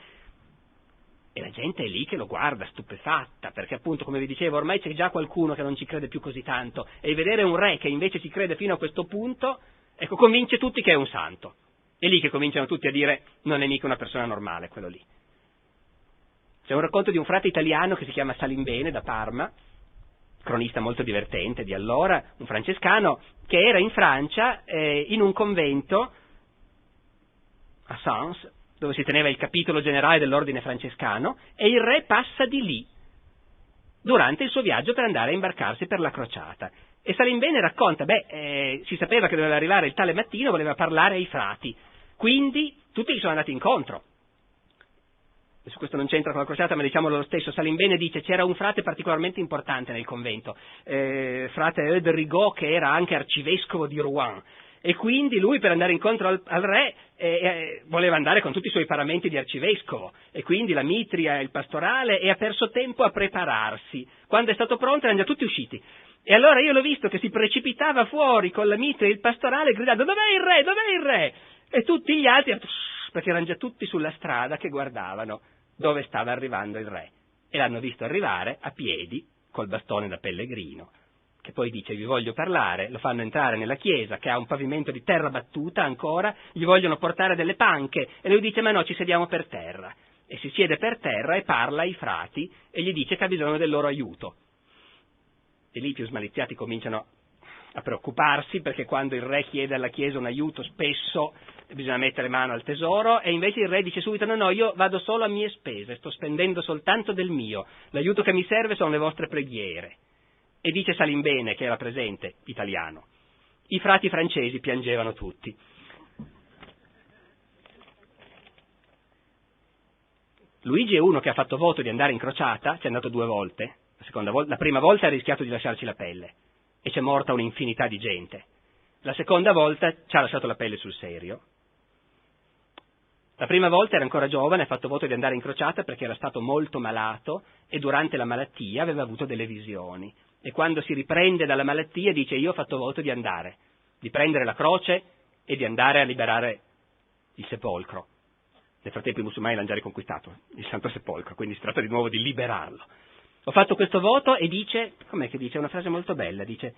Speaker 1: E la gente è lì che lo guarda stupefatta, perché appunto, come vi dicevo, ormai c'è già qualcuno che non ci crede più così tanto, e vedere un re che invece ci crede fino a questo punto, ecco, convince tutti che è un santo. È lì che cominciano tutti a dire: non è mica una persona normale quello lì. C'è un racconto di un frate italiano che si chiama Salimbene, da Parma, cronista molto divertente di allora, un francescano, che era in Francia in un convento a Sens, dove si teneva il capitolo generale dell'ordine francescano, e il re passa di lì durante il suo viaggio per andare a imbarcarsi per la crociata. E Salimbene racconta, si sapeva che doveva arrivare il tale mattino, voleva parlare ai frati, quindi tutti gli sono andati incontro. Adesso questo non c'entra con la crociata, ma diciamolo lo stesso. Salimbene dice: c'era un frate particolarmente importante nel convento, frate Eudes Rigaud, che era anche arcivescovo di Rouen, e quindi lui, per andare incontro al re, voleva andare con tutti i suoi paramenti di arcivescovo, e quindi la mitria, il pastorale, e ha perso tempo a prepararsi. Quando è stato pronto erano già tutti usciti. E allora io l'ho visto che si precipitava fuori con la mitria e il pastorale gridando: dov'è il re, dov'è il re? E tutti gli altri, perché erano già tutti sulla strada che guardavano dove stava arrivando il re, e l'hanno visto arrivare a piedi col bastone da pellegrino, che poi dice: vi voglio parlare. Lo fanno entrare nella chiesa, che ha un pavimento di terra battuta ancora, gli vogliono portare delle panche, e lui dice: ma no, ci sediamo per terra. E si siede per terra e parla ai frati e gli dice che ha bisogno del loro aiuto. E lì i più smaliziati cominciano a preoccuparsi, perché quando il re chiede alla chiesa un aiuto spesso bisogna mettere mano al tesoro, e invece il re dice subito: no, io vado solo a mie spese, sto spendendo soltanto del mio, l'aiuto che mi serve sono le vostre preghiere. E dice Salimbene, che era presente, italiano: i frati francesi piangevano tutti. Luigi è uno che ha fatto voto di andare in crociata, ci è andato 2 volte, la prima volta ha rischiato di lasciarci la pelle, e c'è morta un'infinità di gente. La seconda volta ci ha lasciato la pelle sul serio. La prima volta era ancora giovane, ha fatto voto di andare in crociata perché era stato molto malato e durante la malattia aveva avuto delle visioni. E quando si riprende dalla malattia dice: io ho fatto voto di andare, di prendere la croce e di andare a liberare il sepolcro. Nel frattempo i musulmani l'hanno già riconquistato, il Santo Sepolcro, quindi si tratta di nuovo di liberarlo. Ho fatto questo voto, e dice, com'è che dice? È una frase molto bella, dice: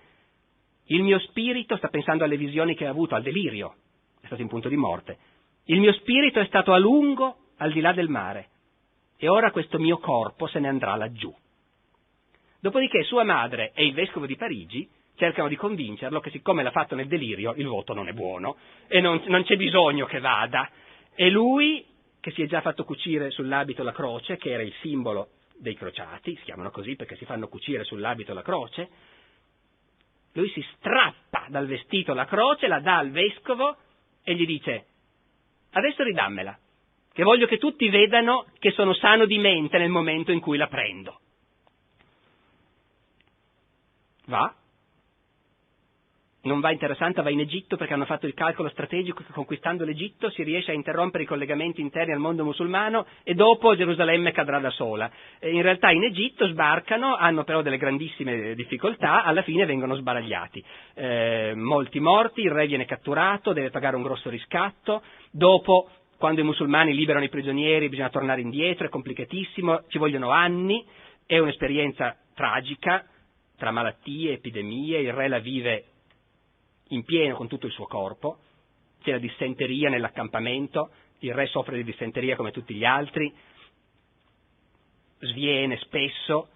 Speaker 1: il mio spirito, sta pensando alle visioni che ha avuto, al delirio, è stato in punto di morte, il mio spirito è stato a lungo al di là del mare, e ora questo mio corpo se ne andrà laggiù. Dopodiché sua madre e il vescovo di Parigi cercano di convincerlo che, siccome l'ha fatto nel delirio, il voto non è buono e non c'è bisogno che vada. E lui, che si è già fatto cucire sull'abito la croce, che era il simbolo dei crociati, si chiamano così perché si fanno cucire sull'abito la croce, lui si strappa dal vestito la croce, la dà al vescovo e gli dice: adesso ridammela, che voglio che tutti vedano che sono sano di mente nel momento in cui la prendo. Va? Non va in Terra Santa, va in Egitto, perché hanno fatto il calcolo strategico che conquistando l'Egitto si riesce a interrompere i collegamenti interni al mondo musulmano, e dopo Gerusalemme cadrà da sola. In realtà in Egitto sbarcano, hanno però delle grandissime difficoltà, alla fine vengono sbaragliati. Molti morti, il re viene catturato, deve pagare un grosso riscatto, dopo, quando i musulmani liberano i prigionieri, bisogna tornare indietro, è complicatissimo, ci vogliono anni, è un'esperienza tragica, tra malattie, epidemie, il re la vive in pieno con tutto il suo corpo, c'è la dissenteria nell'accampamento, il re soffre di dissenteria come tutti gli altri, sviene spesso,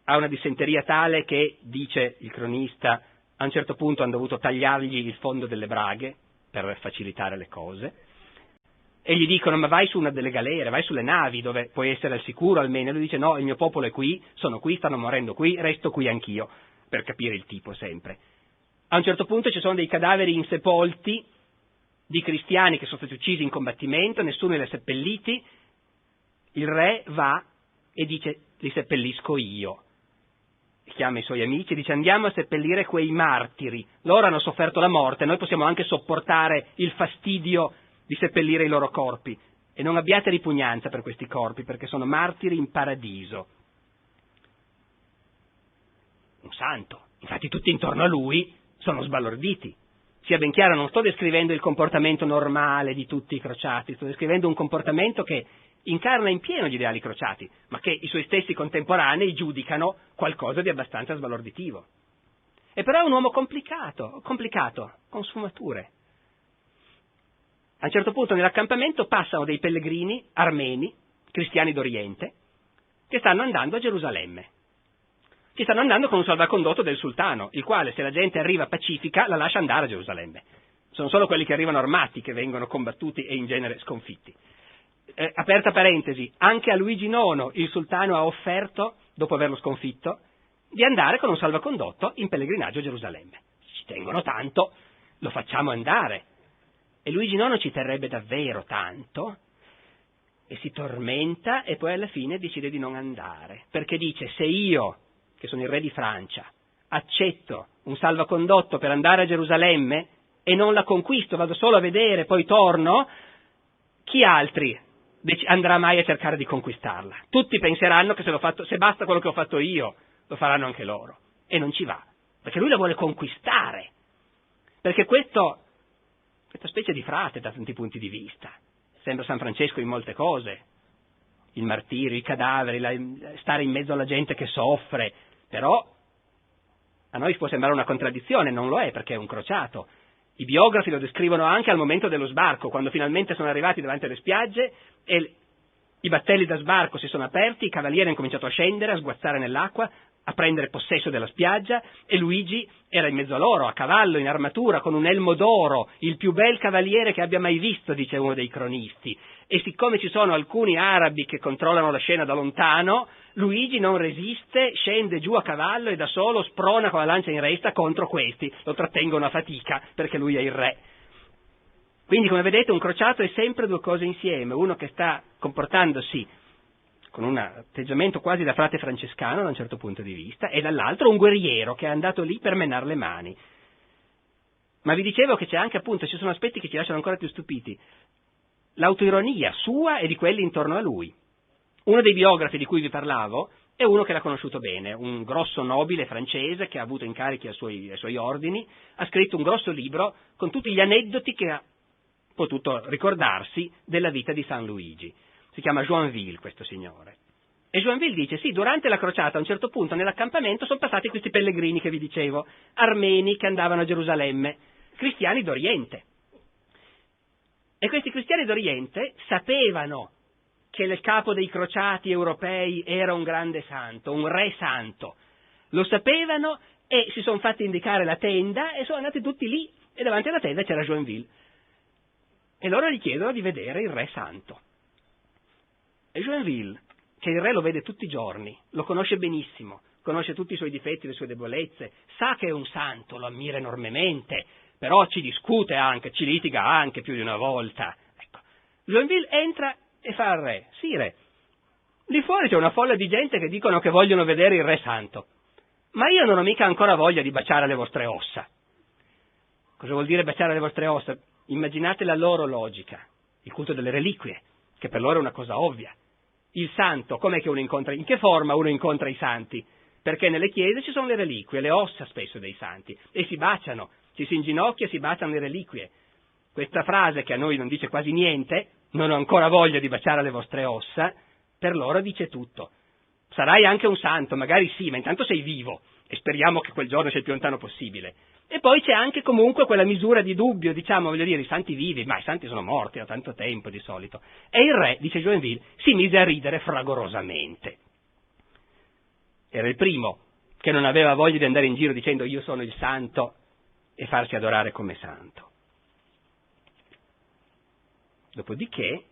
Speaker 1: ha una dissenteria tale che, dice il cronista, a un certo punto hanno dovuto tagliargli il fondo delle braghe per facilitare le cose. e gli dicono ma vai su una delle galere, vai sulle navi dove puoi essere al sicuro almeno, e lui dice no, il mio popolo è qui, sono qui, stanno morendo qui, resto qui anch'io, per capire il tipo sempre. A un certo punto ci sono dei cadaveri insepolti di cristiani che sono stati uccisi in combattimento, nessuno li ha seppelliti, il re va e dice li seppellisco io. Chiama i suoi amici e dice andiamo a seppellire quei martiri, loro hanno sofferto la morte, noi possiamo anche sopportare il fastidio di seppellire i loro corpi e non abbiate ripugnanza per questi corpi perché sono martiri in paradiso. Un santo, infatti tutti intorno a lui sono sbalorditi. Sia ben chiaro, non sto descrivendo il comportamento normale di tutti i crociati, sto descrivendo un comportamento che incarna in pieno gli ideali crociati, ma che i suoi stessi contemporanei giudicano qualcosa di abbastanza sbalorditivo. E però è un uomo complicato, con sfumature. A un certo punto nell'accampamento passano dei pellegrini armeni, cristiani d'Oriente, che stanno andando a Gerusalemme. Che stanno andando con un salvacondotto del sultano, il quale, se la gente arriva pacifica, la lascia andare a Gerusalemme. Sono solo quelli che arrivano armati che vengono combattuti e in genere sconfitti. Aperta parentesi, anche a Luigi IX il sultano ha offerto, dopo averlo sconfitto, di andare con un salvacondotto in pellegrinaggio a Gerusalemme. Ci tengono tanto, lo facciamo andare. E Luigi IX ci terrebbe davvero tanto, e si tormenta e poi alla fine decide di non andare, perché dice se io, che sono il re di Francia, accetto un salvacondotto per andare a Gerusalemme e non la conquisto, vado solo a vedere, poi torno, chi altri andrà mai a cercare di conquistarla? Tutti penseranno che se basta quello che ho fatto io, lo faranno anche loro. E non ci va, perché lui la vuole conquistare. Perché questa specie di frate da tanti punti di vista sembra San Francesco in molte cose, il martirio, i cadaveri, stare in mezzo alla gente che soffre, però a noi può sembrare una contraddizione, non lo è perché è un crociato. I biografi lo descrivono anche al momento dello sbarco, quando finalmente sono arrivati davanti alle spiagge e i battelli da sbarco si sono aperti, i cavalieri hanno cominciato a scendere, a sguazzare nell'acqua, a prendere possesso della spiaggia e Luigi era in mezzo a loro, a cavallo, in armatura, con un elmo d'oro, il più bel cavaliere che abbia mai visto, dice uno dei cronisti. E siccome ci sono alcuni arabi che controllano la scena da lontano, Luigi non resiste, scende giù a cavallo e da solo sprona con la lancia in resta contro questi, lo trattengono a fatica perché lui è il re. Quindi come vedete un crociato è sempre due cose insieme, uno che sta comportandosi con un atteggiamento quasi da frate francescano da un certo punto di vista, e dall'altro un guerriero che è andato lì per menare le mani. Ma vi dicevo che c'è anche appunto, ci sono aspetti che ci lasciano ancora più stupiti, l'autoironia sua e di quelli intorno a lui. Uno dei biografi di cui vi parlavo è uno che l'ha conosciuto bene, un grosso nobile francese che ha avuto incarichi ai suoi ordini, ha scritto un grosso libro con tutti gli aneddoti che ha potuto ricordarsi della vita di San Luigi. Si chiama Joinville questo signore. E Joinville dice, sì, durante la crociata a un certo punto nell'accampamento sono passati questi pellegrini che vi dicevo, armeni che andavano a Gerusalemme, cristiani d'Oriente. E questi cristiani d'Oriente sapevano che il capo dei crociati europei era un grande santo, un re santo. Lo sapevano e si sono fatti indicare la tenda e sono andati tutti lì e davanti alla tenda c'era Joinville. E loro gli chiedono di vedere il re santo. E Joinville, che il re lo vede tutti i giorni, lo conosce benissimo, conosce tutti i suoi difetti, le sue debolezze, sa che è un santo, lo ammira enormemente, però ci discute anche, ci litiga anche più di una volta. Ecco. Joinville entra e fa al re, sì re, lì fuori c'è una folla di gente che dicono che vogliono vedere il re santo, ma io non ho mica ancora voglia di baciare le vostre ossa. Cosa vuol dire baciare le vostre ossa? Immaginate la loro logica, il culto delle reliquie, che per loro è una cosa ovvia. Il santo, com'è che uno incontra, in che forma uno incontra i santi? Perché nelle chiese ci sono le reliquie, le ossa spesso dei santi, e si baciano, ci si inginocchia e si baciano le reliquie. Questa frase, che a noi non dice quasi niente, non ho ancora voglia di baciare le vostre ossa, per loro dice tutto. Sarai anche un santo, magari sì, ma intanto sei vivo, e speriamo che quel giorno sia il più lontano possibile. E poi c'è anche comunque quella misura di dubbio, diciamo, voglio dire, i santi vivi, ma i santi sono morti da tanto tempo di solito. E il re, dice Joinville, si mise a ridere fragorosamente. Era il primo che non aveva voglia di andare in giro dicendo io sono il santo e farsi adorare come santo. Dopodiché,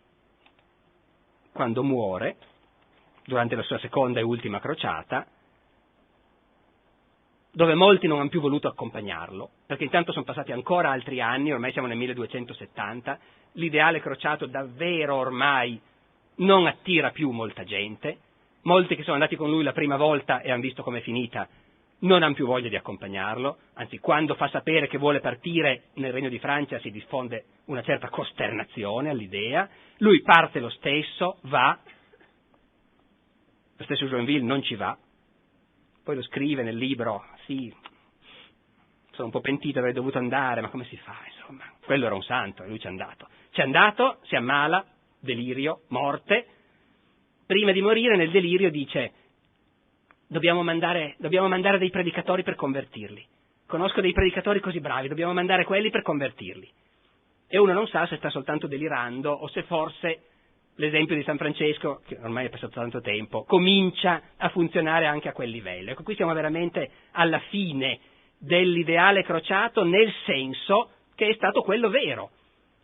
Speaker 1: quando muore, durante la sua seconda e ultima crociata, dove molti non hanno più voluto accompagnarlo, perché intanto sono passati ancora altri anni, ormai siamo nel 1270, l'ideale crociato davvero ormai non attira più molta gente, molti che sono andati con lui la prima volta e hanno visto com'è finita non hanno più voglia di accompagnarlo, anzi quando fa sapere che vuole partire nel Regno di Francia si diffonde una certa costernazione all'idea, lui parte lo stesso, va, lo stesso Joinville non ci va, poi lo scrive nel libro, sì, sono un po' pentito, avrei dovuto andare, ma come si fa, insomma, quello era un santo e lui c'è andato, si ammala, delirio, morte, prima di morire nel delirio dice dobbiamo mandare dei predicatori per convertirli, conosco dei predicatori così bravi, dobbiamo mandare quelli per convertirli, e uno non sa se sta soltanto delirando o se forse l'esempio di San Francesco, che ormai è passato tanto tempo, comincia a funzionare anche a quel livello. Ecco, qui siamo veramente alla fine dell'ideale crociato, nel senso che è stato quello vero,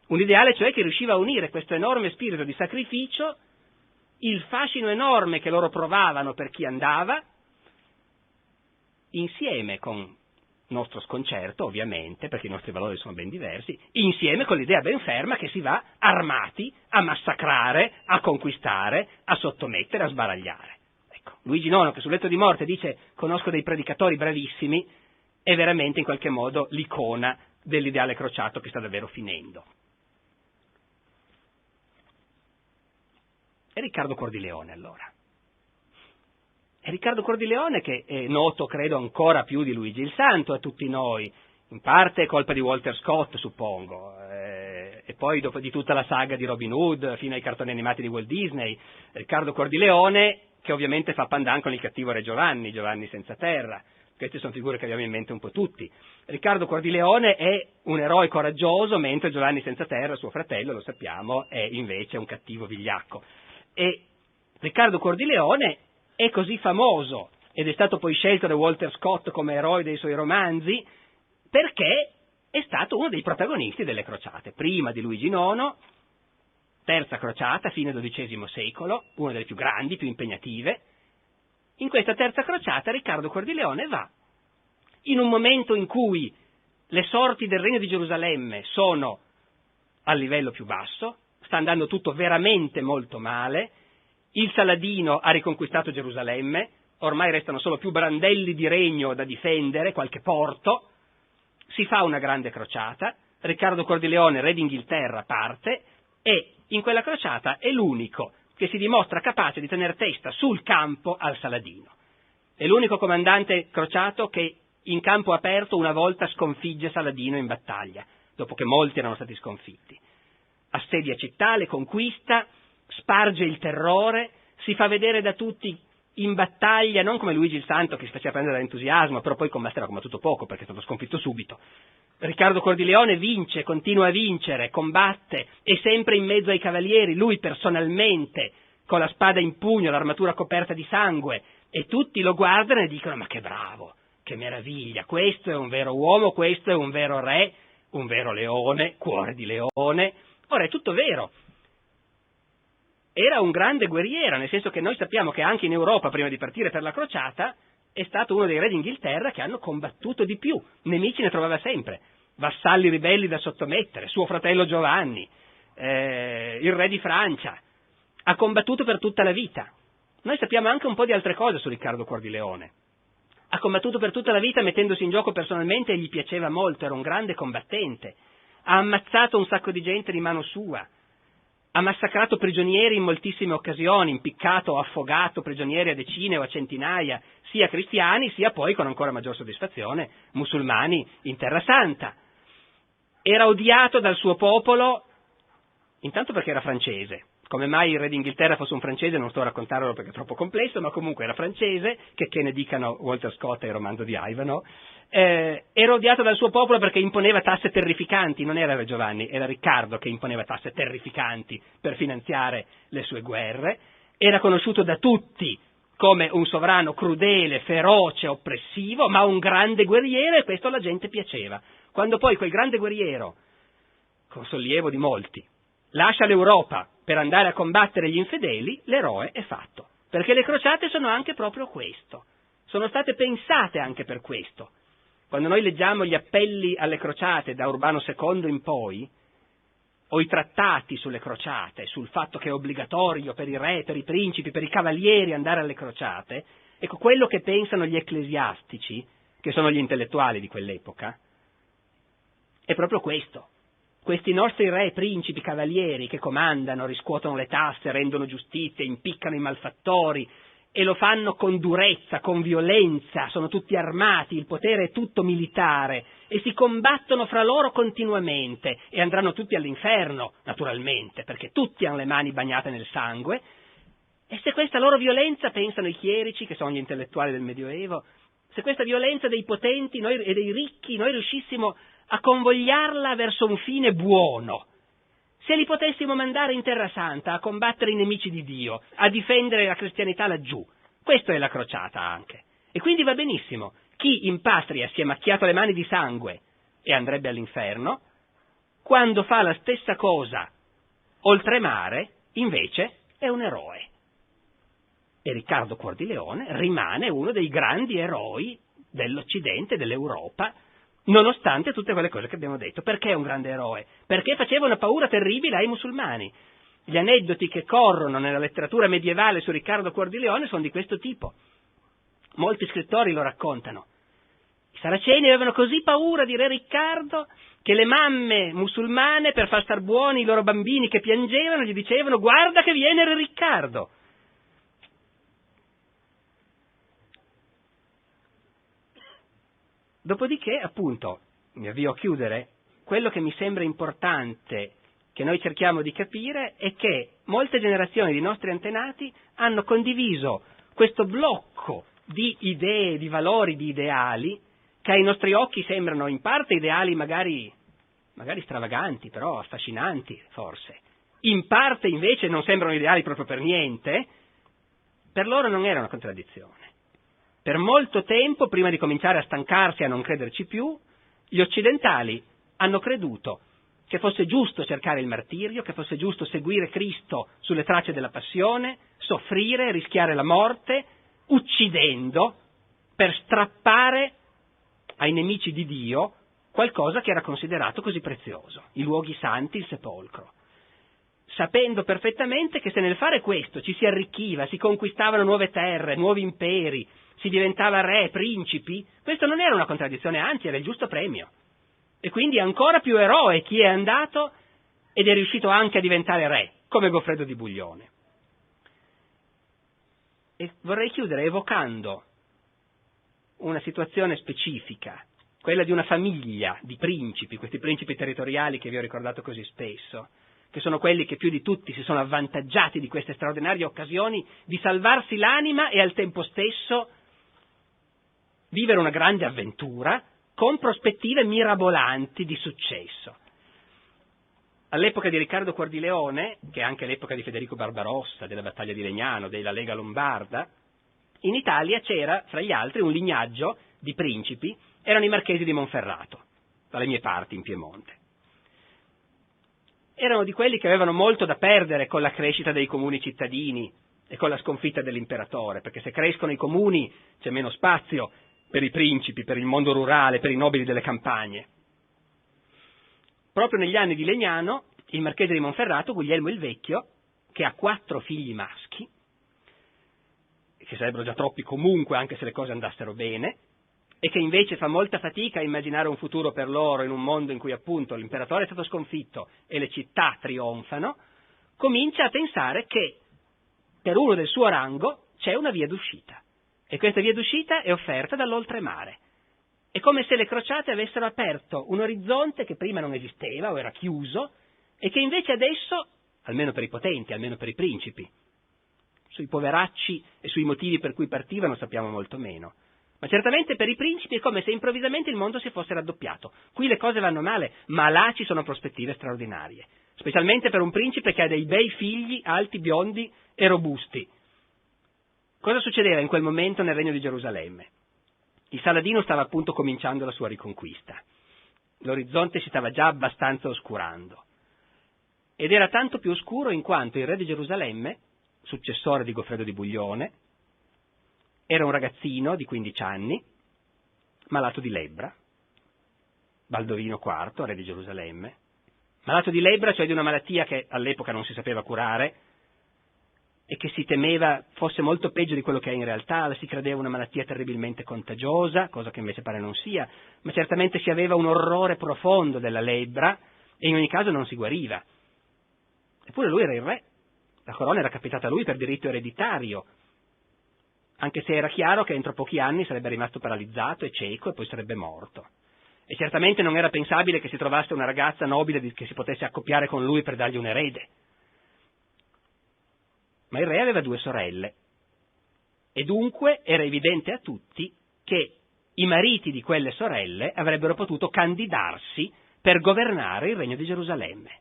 Speaker 1: un ideale cioè che riusciva a unire questo enorme spirito di sacrificio, il fascino enorme che loro provavano per chi andava, insieme con nostro sconcerto ovviamente, perché i nostri valori sono ben diversi, insieme con l'idea ben ferma che si va armati a massacrare, a conquistare, a sottomettere, a sbaragliare. Ecco, Luigi IX che sul letto di morte dice conosco dei predicatori bravissimi, è veramente in qualche modo l'icona dell'ideale crociato che sta davvero finendo. E Riccardo Cuor di Leone allora. È Riccardo Cuor di Leone che è noto, credo, ancora più di Luigi il Santo a tutti noi, in parte è colpa di Walter Scott, suppongo, e poi dopo di tutta la saga di Robin Hood, fino ai cartoni animati di Walt Disney, Riccardo Cuor di Leone, che ovviamente fa pandan con il cattivo Re Giovanni, Giovanni senza terra, queste sono figure che abbiamo in mente un po' tutti. Riccardo Cuor di Leone è un eroe coraggioso, mentre Giovanni senza terra, suo fratello, lo sappiamo, è invece un cattivo vigliacco. E Riccardo Cuor di Leone è così famoso ed è stato poi scelto da Walter Scott come eroe dei suoi romanzi perché è stato uno dei protagonisti delle crociate, prima di Luigi IX, terza crociata, fine XII secolo, una delle più grandi, più impegnative. In questa terza crociata Riccardo Cuor di Leone va in un momento in cui le sorti del Regno di Gerusalemme sono al livello più basso, sta andando tutto veramente molto male, il Saladino ha riconquistato Gerusalemme, ormai restano solo più brandelli di regno da difendere, qualche porto, si fa una grande crociata, Riccardo Cuor di Leone, re d'Inghilterra, parte e in quella crociata è l'unico che si dimostra capace di tener testa sul campo al Saladino. È l'unico comandante crociato che in campo aperto una volta sconfigge Saladino in battaglia, dopo che molti erano stati sconfitti. Assedia città, le conquista, sparge il terrore, si fa vedere da tutti in battaglia, non come Luigi il Santo che si faceva prendere dall'entusiasmo, però poi combatterà combattuto poco perché è stato sconfitto subito. Riccardo Cuor di Leone vince, continua a vincere, combatte, è sempre in mezzo ai cavalieri, lui personalmente, con la spada in pugno, l'armatura coperta di sangue, e tutti lo guardano e dicono ma che bravo, che meraviglia, questo è un vero uomo, questo è un vero re, un vero leone, cuore di leone. Ora è tutto vero. Era un grande guerriero, nel senso che noi sappiamo che anche in Europa, prima di partire per la crociata, è stato uno dei re d'Inghilterra che hanno combattuto di più, nemici ne trovava sempre, vassalli ribelli da sottomettere, suo fratello Giovanni, il re di Francia, ha combattuto per tutta la vita. Noi sappiamo anche un po' di altre cose su Riccardo Cuor di Leone. Ha combattuto per tutta la vita mettendosi in gioco personalmente e gli piaceva molto, era un grande combattente, ha ammazzato un sacco di gente di mano sua, ha massacrato prigionieri in moltissime occasioni, impiccato o affogato prigionieri a decine o a centinaia, sia cristiani sia poi, con ancora maggior soddisfazione, musulmani in Terra Santa. Era odiato dal suo popolo, intanto perché era francese. Come mai il re d'Inghilterra fosse un francese non sto a raccontarlo perché è troppo complesso, ma comunque era francese, che ne dicano Walter Scott e il romanzo di Ivanhoe. Era odiato dal suo popolo perché imponeva tasse terrificanti, non era Re Giovanni, era Riccardo che imponeva tasse terrificanti per finanziare le sue guerre, era conosciuto da tutti come un sovrano crudele, feroce, oppressivo, ma un grande guerriero e questo alla gente piaceva. Quando poi quel grande guerriero, con sollievo di molti, lascia l'Europa per andare a combattere gli infedeli, l'eroe è fatto. Perché le crociate sono anche proprio questo. Sono state pensate anche per questo. Quando noi leggiamo gli appelli alle crociate da Urbano II in poi, o i trattati sulle crociate, sul fatto che è obbligatorio per i re, per i principi, per i cavalieri andare alle crociate, ecco, quello che pensano gli ecclesiastici, che sono gli intellettuali di quell'epoca, è proprio questo. Questi nostri re, principi, cavalieri che comandano, riscuotono le tasse, rendono giustizia, impiccano i malfattori e lo fanno con durezza, con violenza, sono tutti armati, il potere è tutto militare e si combattono fra loro continuamente e andranno tutti all'inferno, naturalmente, perché tutti hanno le mani bagnate nel sangue. E se questa loro violenza, pensano i chierici, che sono gli intellettuali del Medioevo, se questa violenza dei potenti e dei ricchi noi riuscissimo a convogliarla verso un fine buono, se li potessimo mandare in Terra Santa a combattere i nemici di Dio, a difendere la cristianità laggiù, questo è la crociata anche. E quindi va benissimo, chi in patria si è macchiato le mani di sangue e andrebbe all'inferno, quando fa la stessa cosa oltremare, invece, è un eroe. E Riccardo Cuor di Leone rimane uno dei grandi eroi dell'Occidente, dell'Europa, nonostante tutte quelle cose che abbiamo detto. Perché è un grande eroe? Perché faceva una paura terribile ai musulmani. Gli aneddoti che corrono nella letteratura medievale su Riccardo Cuor di Leone sono di questo tipo. Molti scrittori lo raccontano. I saraceni avevano così paura di re Riccardo che le mamme musulmane, per far star buoni i loro bambini che piangevano, gli dicevano: guarda che viene re Riccardo. Dopodiché, appunto, mi avvio a chiudere, quello che mi sembra importante che noi cerchiamo di capire è che molte generazioni di nostri antenati hanno condiviso questo blocco di idee, di valori, di ideali, che ai nostri occhi sembrano in parte ideali magari stravaganti, però affascinanti forse, in parte invece non sembrano ideali proprio per niente. Per loro non era una contraddizione. Per molto tempo, prima di cominciare a stancarsi e a non crederci più, gli occidentali hanno creduto che fosse giusto cercare il martirio, che fosse giusto seguire Cristo sulle tracce della passione, soffrire, rischiare la morte, uccidendo per strappare ai nemici di Dio qualcosa che era considerato così prezioso, i luoghi santi, il sepolcro. Sapendo perfettamente che se nel fare questo ci si arricchiva, si conquistavano nuove terre, nuovi imperi, si diventava re, principi, questo non era una contraddizione, anzi era il giusto premio. E quindi è ancora più eroe chi è andato ed è riuscito anche a diventare re, come Goffredo di Buglione. E vorrei chiudere evocando una situazione specifica, quella di una famiglia di principi, questi principi territoriali che vi ho ricordato così spesso, che sono quelli che più di tutti si sono avvantaggiati di queste straordinarie occasioni di salvarsi l'anima e al tempo stesso vivere una grande avventura con prospettive mirabolanti di successo. All'epoca di Riccardo Cuor di Leone, che è anche l'epoca di Federico Barbarossa, della battaglia di Legnano, della Lega Lombarda, in Italia c'era, fra gli altri, un lignaggio di principi, erano i marchesi di Monferrato, dalle mie parti in Piemonte. Erano di quelli che avevano molto da perdere con la crescita dei comuni cittadini e con la sconfitta dell'imperatore, perché se crescono i comuni c'è meno spazio per i principi, per il mondo rurale, per i nobili delle campagne. Proprio negli anni di Legnano, il marchese di Monferrato, Guglielmo il Vecchio, che ha 4 figli maschi, che sarebbero già troppi comunque anche se le cose andassero bene, e che invece fa molta fatica a immaginare un futuro per loro in un mondo in cui appunto l'imperatore è stato sconfitto e le città trionfano, comincia a pensare che per uno del suo rango c'è una via d'uscita. E questa via d'uscita è offerta dall'oltremare. È come se le crociate avessero aperto un orizzonte che prima non esisteva o era chiuso e che invece adesso, almeno per i potenti, almeno per i principi, sui poveracci e sui motivi per cui partivano sappiamo molto meno, ma certamente per i principi è come se improvvisamente il mondo si fosse raddoppiato. Qui le cose vanno male, ma là ci sono prospettive straordinarie, specialmente per un principe che ha dei bei figli alti, biondi e robusti. Cosa succedeva in quel momento nel regno di Gerusalemme? Il Saladino stava appunto cominciando la sua riconquista. L'orizzonte si stava già abbastanza oscurando. ed era tanto più oscuro in quanto il re di Gerusalemme, successore di Goffredo di Buglione, era un ragazzino di 15 anni, malato di lebbra, Baldovino IV, re di Gerusalemme, malato di lebbra, cioè di una malattia che all'epoca non si sapeva curare e che si temeva fosse molto peggio di quello che è in realtà, si credeva una malattia terribilmente contagiosa, cosa che invece pare non sia, ma certamente si aveva un orrore profondo della lebbra e in ogni caso non si guariva. Eppure lui era il re, la corona era capitata a lui per diritto ereditario, anche se era chiaro che entro pochi anni sarebbe rimasto paralizzato e cieco e poi sarebbe morto. E certamente non era pensabile che si trovasse una ragazza nobile che si potesse accoppiare con lui per dargli un erede. Ma il re aveva 2 sorelle e dunque era evidente a tutti che i mariti di quelle sorelle avrebbero potuto candidarsi per governare il regno di Gerusalemme.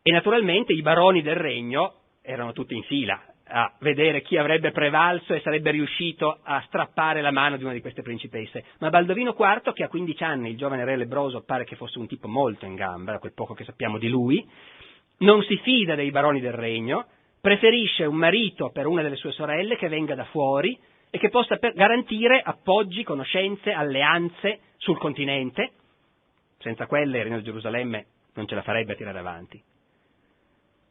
Speaker 1: E naturalmente i baroni del regno erano tutti in fila a vedere chi avrebbe prevalso e sarebbe riuscito a strappare la mano di una di queste principesse. Ma Baldovino IV, che a 15 anni, il giovane re lebbroso, pare che fosse un tipo molto in gamba, da quel poco che sappiamo di lui, non si fida dei baroni del regno, preferisce un marito per una delle sue sorelle che venga da fuori e che possa garantire appoggi, conoscenze, alleanze sul continente. Senza quelle il regno di Gerusalemme non ce la farebbe a tirare avanti.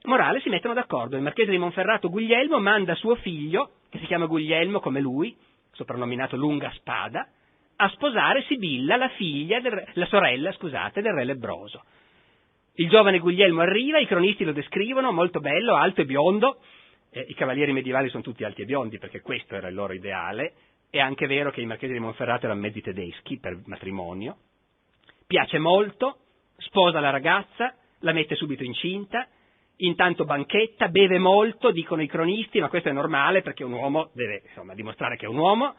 Speaker 1: Morale, si mettono d'accordo. Il marchese di Monferrato Guglielmo manda suo figlio, che si chiama Guglielmo come lui, soprannominato Lunga Spada, a sposare Sibilla, la sorella del re lebbroso. Il giovane Guglielmo arriva, i cronisti lo descrivono, molto bello, alto e biondo, i cavalieri medievali sono tutti alti e biondi perché questo era il loro ideale, è anche vero che i marchesi di Monferrato erano mezzi tedeschi per matrimonio, piace molto, sposa la ragazza, la mette subito incinta, intanto banchetta, beve molto, dicono i cronisti, ma questo è normale perché un uomo deve dimostrare che è un uomo,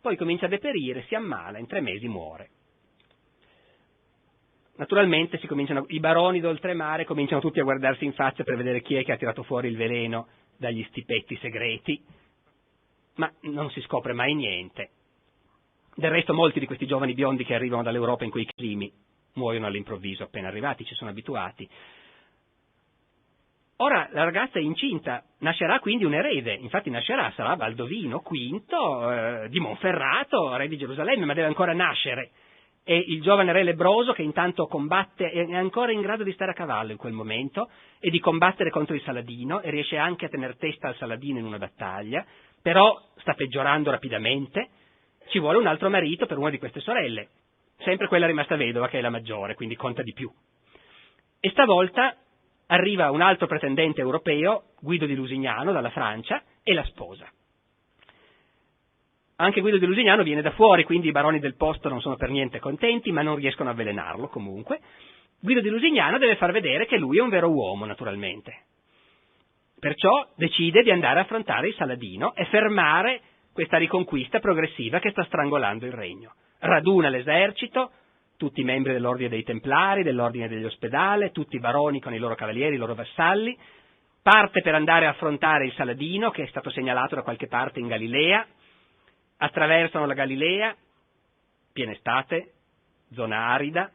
Speaker 1: poi comincia a deperire, si ammala, in 3 mesi muore. Naturalmente i baroni d'oltremare cominciano tutti a guardarsi in faccia per vedere chi è che ha tirato fuori il veleno dagli stipetti segreti, ma non si scopre mai niente. Del resto molti di questi giovani biondi che arrivano dall'Europa in quei climi muoiono all'improvviso appena arrivati, ci sono abituati. Ora la ragazza è incinta, nascerà quindi un erede, infatti sarà Baldovino V di Monferrato, re di Gerusalemme, ma deve ancora nascere. E il giovane re lebbroso che intanto combatte, è ancora in grado di stare a cavallo in quel momento e di combattere contro il Saladino e riesce anche a tener testa al Saladino in una battaglia, però sta peggiorando rapidamente, ci vuole un altro marito per una di queste sorelle, sempre quella rimasta vedova che è la maggiore, quindi conta di più. E stavolta arriva un altro pretendente europeo, Guido di Lusignano, dalla Francia, e la sposa. Anche Guido di Lusignano viene da fuori, quindi i baroni del posto non sono per niente contenti, ma non riescono a avvelenarlo comunque. Guido di Lusignano deve far vedere che lui è un vero uomo, naturalmente. Perciò decide di andare a affrontare il Saladino e fermare questa riconquista progressiva che sta strangolando il regno. Raduna l'esercito, tutti i membri dell'ordine dei Templari, dell'ordine degli Ospedale, tutti i baroni con i loro cavalieri, i loro vassalli, parte per andare a affrontare il Saladino, che è stato segnalato da qualche parte in Galilea, attraversano la Galilea, piena estate, zona arida,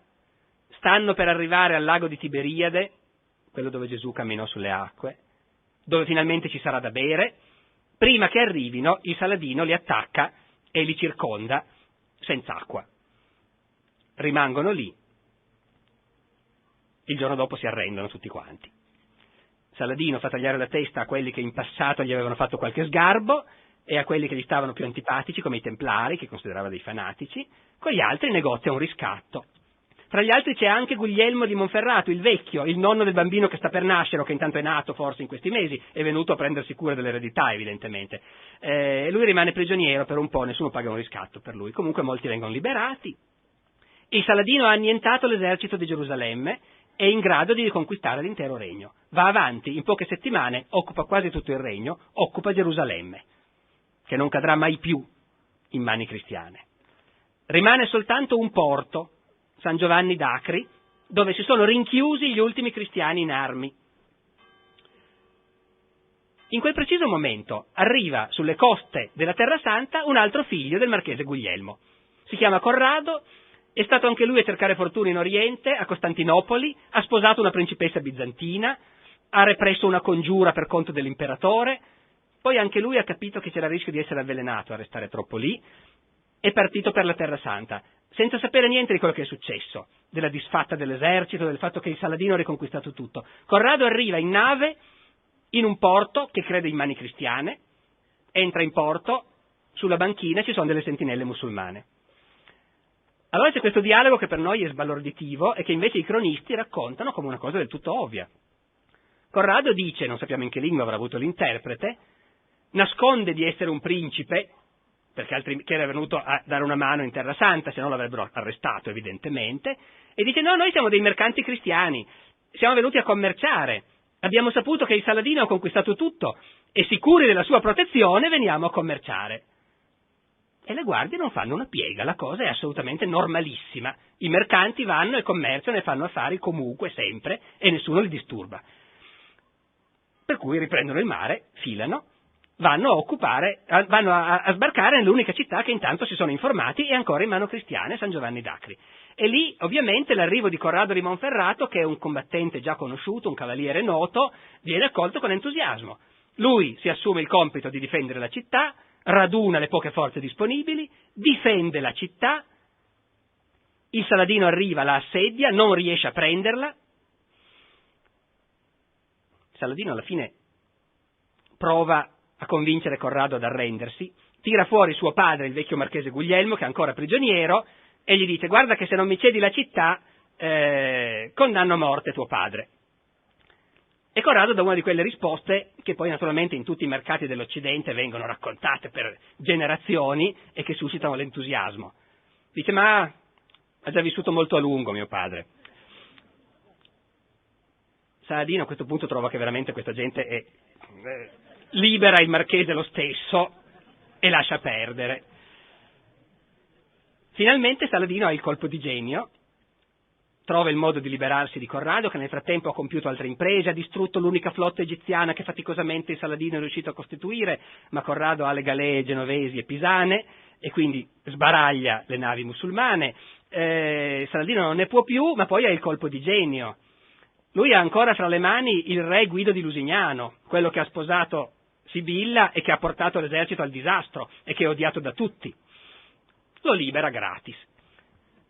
Speaker 1: stanno per arrivare al lago di Tiberiade, quello dove Gesù camminò sulle acque, dove finalmente ci sarà da bere. Prima che arrivino, il Saladino li attacca e li circonda senza acqua. Rimangono lì. Il giorno dopo si arrendono tutti quanti. Saladino fa tagliare la testa a quelli che in passato gli avevano fatto qualche sgarbo e a quelli che gli stavano più antipatici, come i Templari, che considerava dei fanatici. Con gli altri negozia un riscatto. Fra gli altri c'è anche Guglielmo di Monferrato, il vecchio, il nonno del bambino che sta per nascere, o che intanto è nato forse in questi mesi, è venuto a prendersi cura dell'eredità evidentemente. Lui rimane prigioniero per un po', nessuno paga un riscatto per lui. Comunque molti vengono liberati. Il Saladino ha annientato l'esercito di Gerusalemme, è in grado di riconquistare l'intero regno. Va avanti, in poche settimane occupa quasi tutto il regno, occupa Gerusalemme, che non cadrà mai più in mani cristiane. Rimane soltanto un porto, San Giovanni d'Acri, dove si sono rinchiusi gli ultimi cristiani in armi. In quel preciso momento arriva sulle coste della Terra Santa un altro figlio del marchese Guglielmo. Si chiama Corrado È stato anche lui a cercare fortuna in Oriente, a Costantinopoli, ha sposato una principessa bizantina, ha represso una congiura per conto dell'imperatore, poi anche lui ha capito che c'era il rischio di essere avvelenato a restare troppo lì, è partito per la Terra Santa, senza sapere niente di quello che è successo, della disfatta dell'esercito, del fatto che il Saladino ha riconquistato tutto. Corrado arriva in nave in un porto che crede in mani cristiane, entra in porto, sulla banchina ci sono delle sentinelle musulmane. Allora c'è questo dialogo che per noi è sbalorditivo e che invece i cronisti raccontano come una cosa del tutto ovvia. Corrado dice, non sappiamo in che lingua avrà avuto l'interprete, nasconde di essere un principe, perché che era venuto a dare una mano in Terra Santa, se no l'avrebbero arrestato evidentemente, e dice no, noi siamo dei mercanti cristiani, siamo venuti a commerciare, abbiamo saputo che il Saladino ha conquistato tutto e sicuri della sua protezione veniamo a commerciare. E le guardie non fanno una piega, la cosa è assolutamente normalissima, i mercanti vanno e commerciano e fanno affari comunque, sempre, e nessuno li disturba. Per cui riprendono il mare, filano, vanno a sbarcare nell'unica città che intanto si sono informati è ancora in mano cristiane, San Giovanni d'Acri. E lì ovviamente l'arrivo di Corrado di Monferrato, che è un combattente già conosciuto, un cavaliere noto, viene accolto con entusiasmo. Lui si assume il compito di difendere la città, raduna le poche forze disponibili, difende la città, il Saladino arriva, la assedia, non riesce a prenderla. Saladino alla fine prova a convincere Corrado ad arrendersi, tira fuori suo padre, il vecchio marchese Guglielmo, che è ancora prigioniero, e gli dice guarda che se non mi cedi la città condanno a morte tuo padre. E Corrado dà una di quelle risposte che poi naturalmente in tutti i mercati dell'Occidente vengono raccontate per generazioni e che suscitano l'entusiasmo. Dice ma ha già vissuto molto a lungo mio padre. Saladino a questo punto trova che veramente questa gente è libera il marchese lo stesso e lascia perdere. Finalmente Saladino ha il colpo di genio, trova il modo di liberarsi di Corrado, che nel frattempo ha compiuto altre imprese, ha distrutto l'unica flotta egiziana che faticosamente Saladino è riuscito a costituire, ma Corrado ha le galee genovesi e pisane e quindi sbaraglia le navi musulmane. Saladino non ne può più, ma poi ha il colpo di genio. Lui ha ancora fra le mani il re Guido di Lusignano, quello che ha sposato Sibilla e che ha portato l'esercito al disastro e che è odiato da tutti. Lo libera gratis.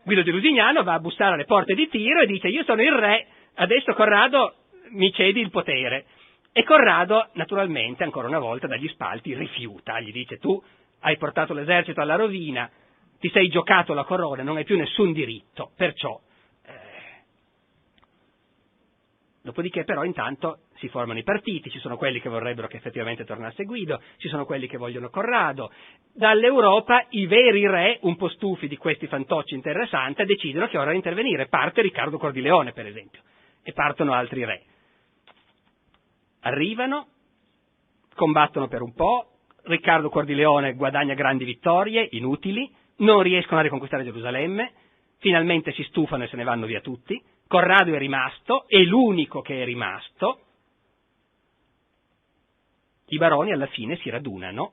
Speaker 1: Guido di Lusignano va a bussare alle porte di Tiro e dice io sono il re, adesso Corrado mi cedi il potere. E Corrado naturalmente ancora una volta dagli spalti rifiuta, gli dice tu hai portato l'esercito alla rovina, ti sei giocato la corona, non hai più nessun diritto, perciò. Dopodiché però intanto si formano i partiti, ci sono quelli che vorrebbero che effettivamente tornasse Guido, ci sono quelli che vogliono Corrado. Dall'Europa i veri re, un po' stufi di questi fantocci in Terra Santa, decidono che è ora di intervenire. Parte Riccardo Cordileone, per esempio, e partono altri re. Arrivano, combattono per un po', Riccardo Cordileone guadagna grandi vittorie, inutili, non riescono a riconquistare Gerusalemme, finalmente si stufano e se ne vanno via tutti. Corrado è rimasto, è l'unico che è rimasto. I baroni alla fine si radunano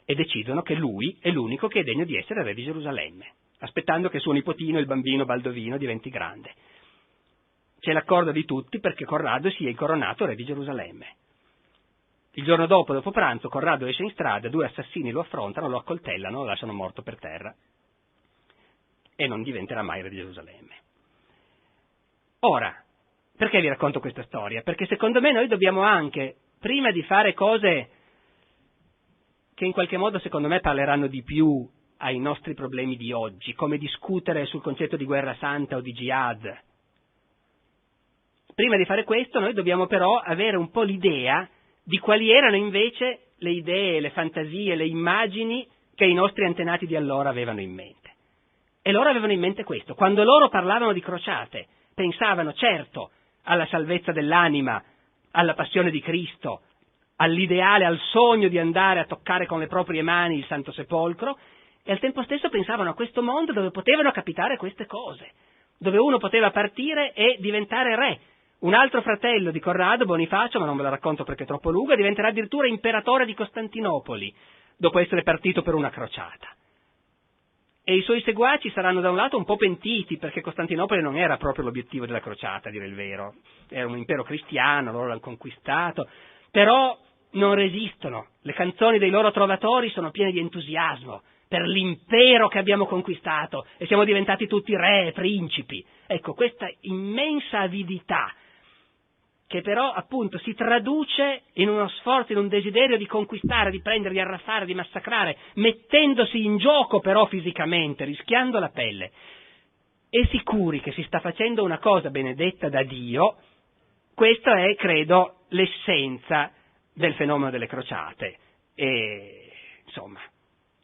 Speaker 1: e decidono che lui è l'unico che è degno di essere re di Gerusalemme, aspettando che suo nipotino, il bambino Baldovino, diventi grande. C'è l'accordo di tutti perché Corrado sia incoronato re di Gerusalemme. Il giorno dopo pranzo, Corrado esce in strada, 2 assassini lo affrontano, lo accoltellano, lo lasciano morto per terra e non diventerà mai re di Gerusalemme. Ora, perché vi racconto questa storia? Perché secondo me noi dobbiamo anche, prima di fare cose che in qualche modo secondo me parleranno di più ai nostri problemi di oggi, come discutere sul concetto di guerra santa o di jihad, prima di fare questo noi dobbiamo però avere un po' l'idea di quali erano invece le idee, le fantasie, le immagini che i nostri antenati di allora avevano in mente. E loro avevano in mente questo. Quando loro parlavano di crociate, pensavano certo alla salvezza dell'anima, alla passione di Cristo, all'ideale, al sogno di andare a toccare con le proprie mani il Santo Sepolcro, e al tempo stesso pensavano a questo mondo dove potevano capitare queste cose, dove uno poteva partire e diventare re. Un altro fratello di Corrado, Bonifacio, ma non ve la racconto perché è troppo lunga, diventerà addirittura imperatore di Costantinopoli, dopo essere partito per una crociata. e i suoi seguaci saranno da un lato un po' pentiti, perché Costantinopoli non era proprio l'obiettivo della crociata, a dire il vero, era un impero cristiano, loro l'hanno conquistato, però non resistono, le canzoni dei loro trovatori sono piene di entusiasmo per l'impero che abbiamo conquistato e siamo diventati tutti re e principi. Ecco, questa immensa avidità, che però appunto si traduce in uno sforzo, in un desiderio di conquistare, di prendere, di arraffare, di massacrare, mettendosi in gioco però fisicamente, rischiando la pelle, e sicuri che si sta facendo una cosa benedetta da Dio. Questo è, credo, l'essenza del fenomeno delle crociate, e insomma,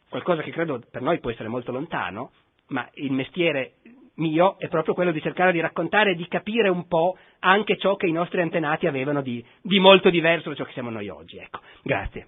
Speaker 1: qualcosa che credo per noi può essere molto lontano, ma il mestiere mio è proprio quello di cercare di raccontare e di capire un po' anche ciò che i nostri antenati avevano di molto diverso da ciò che siamo noi oggi. Ecco, grazie.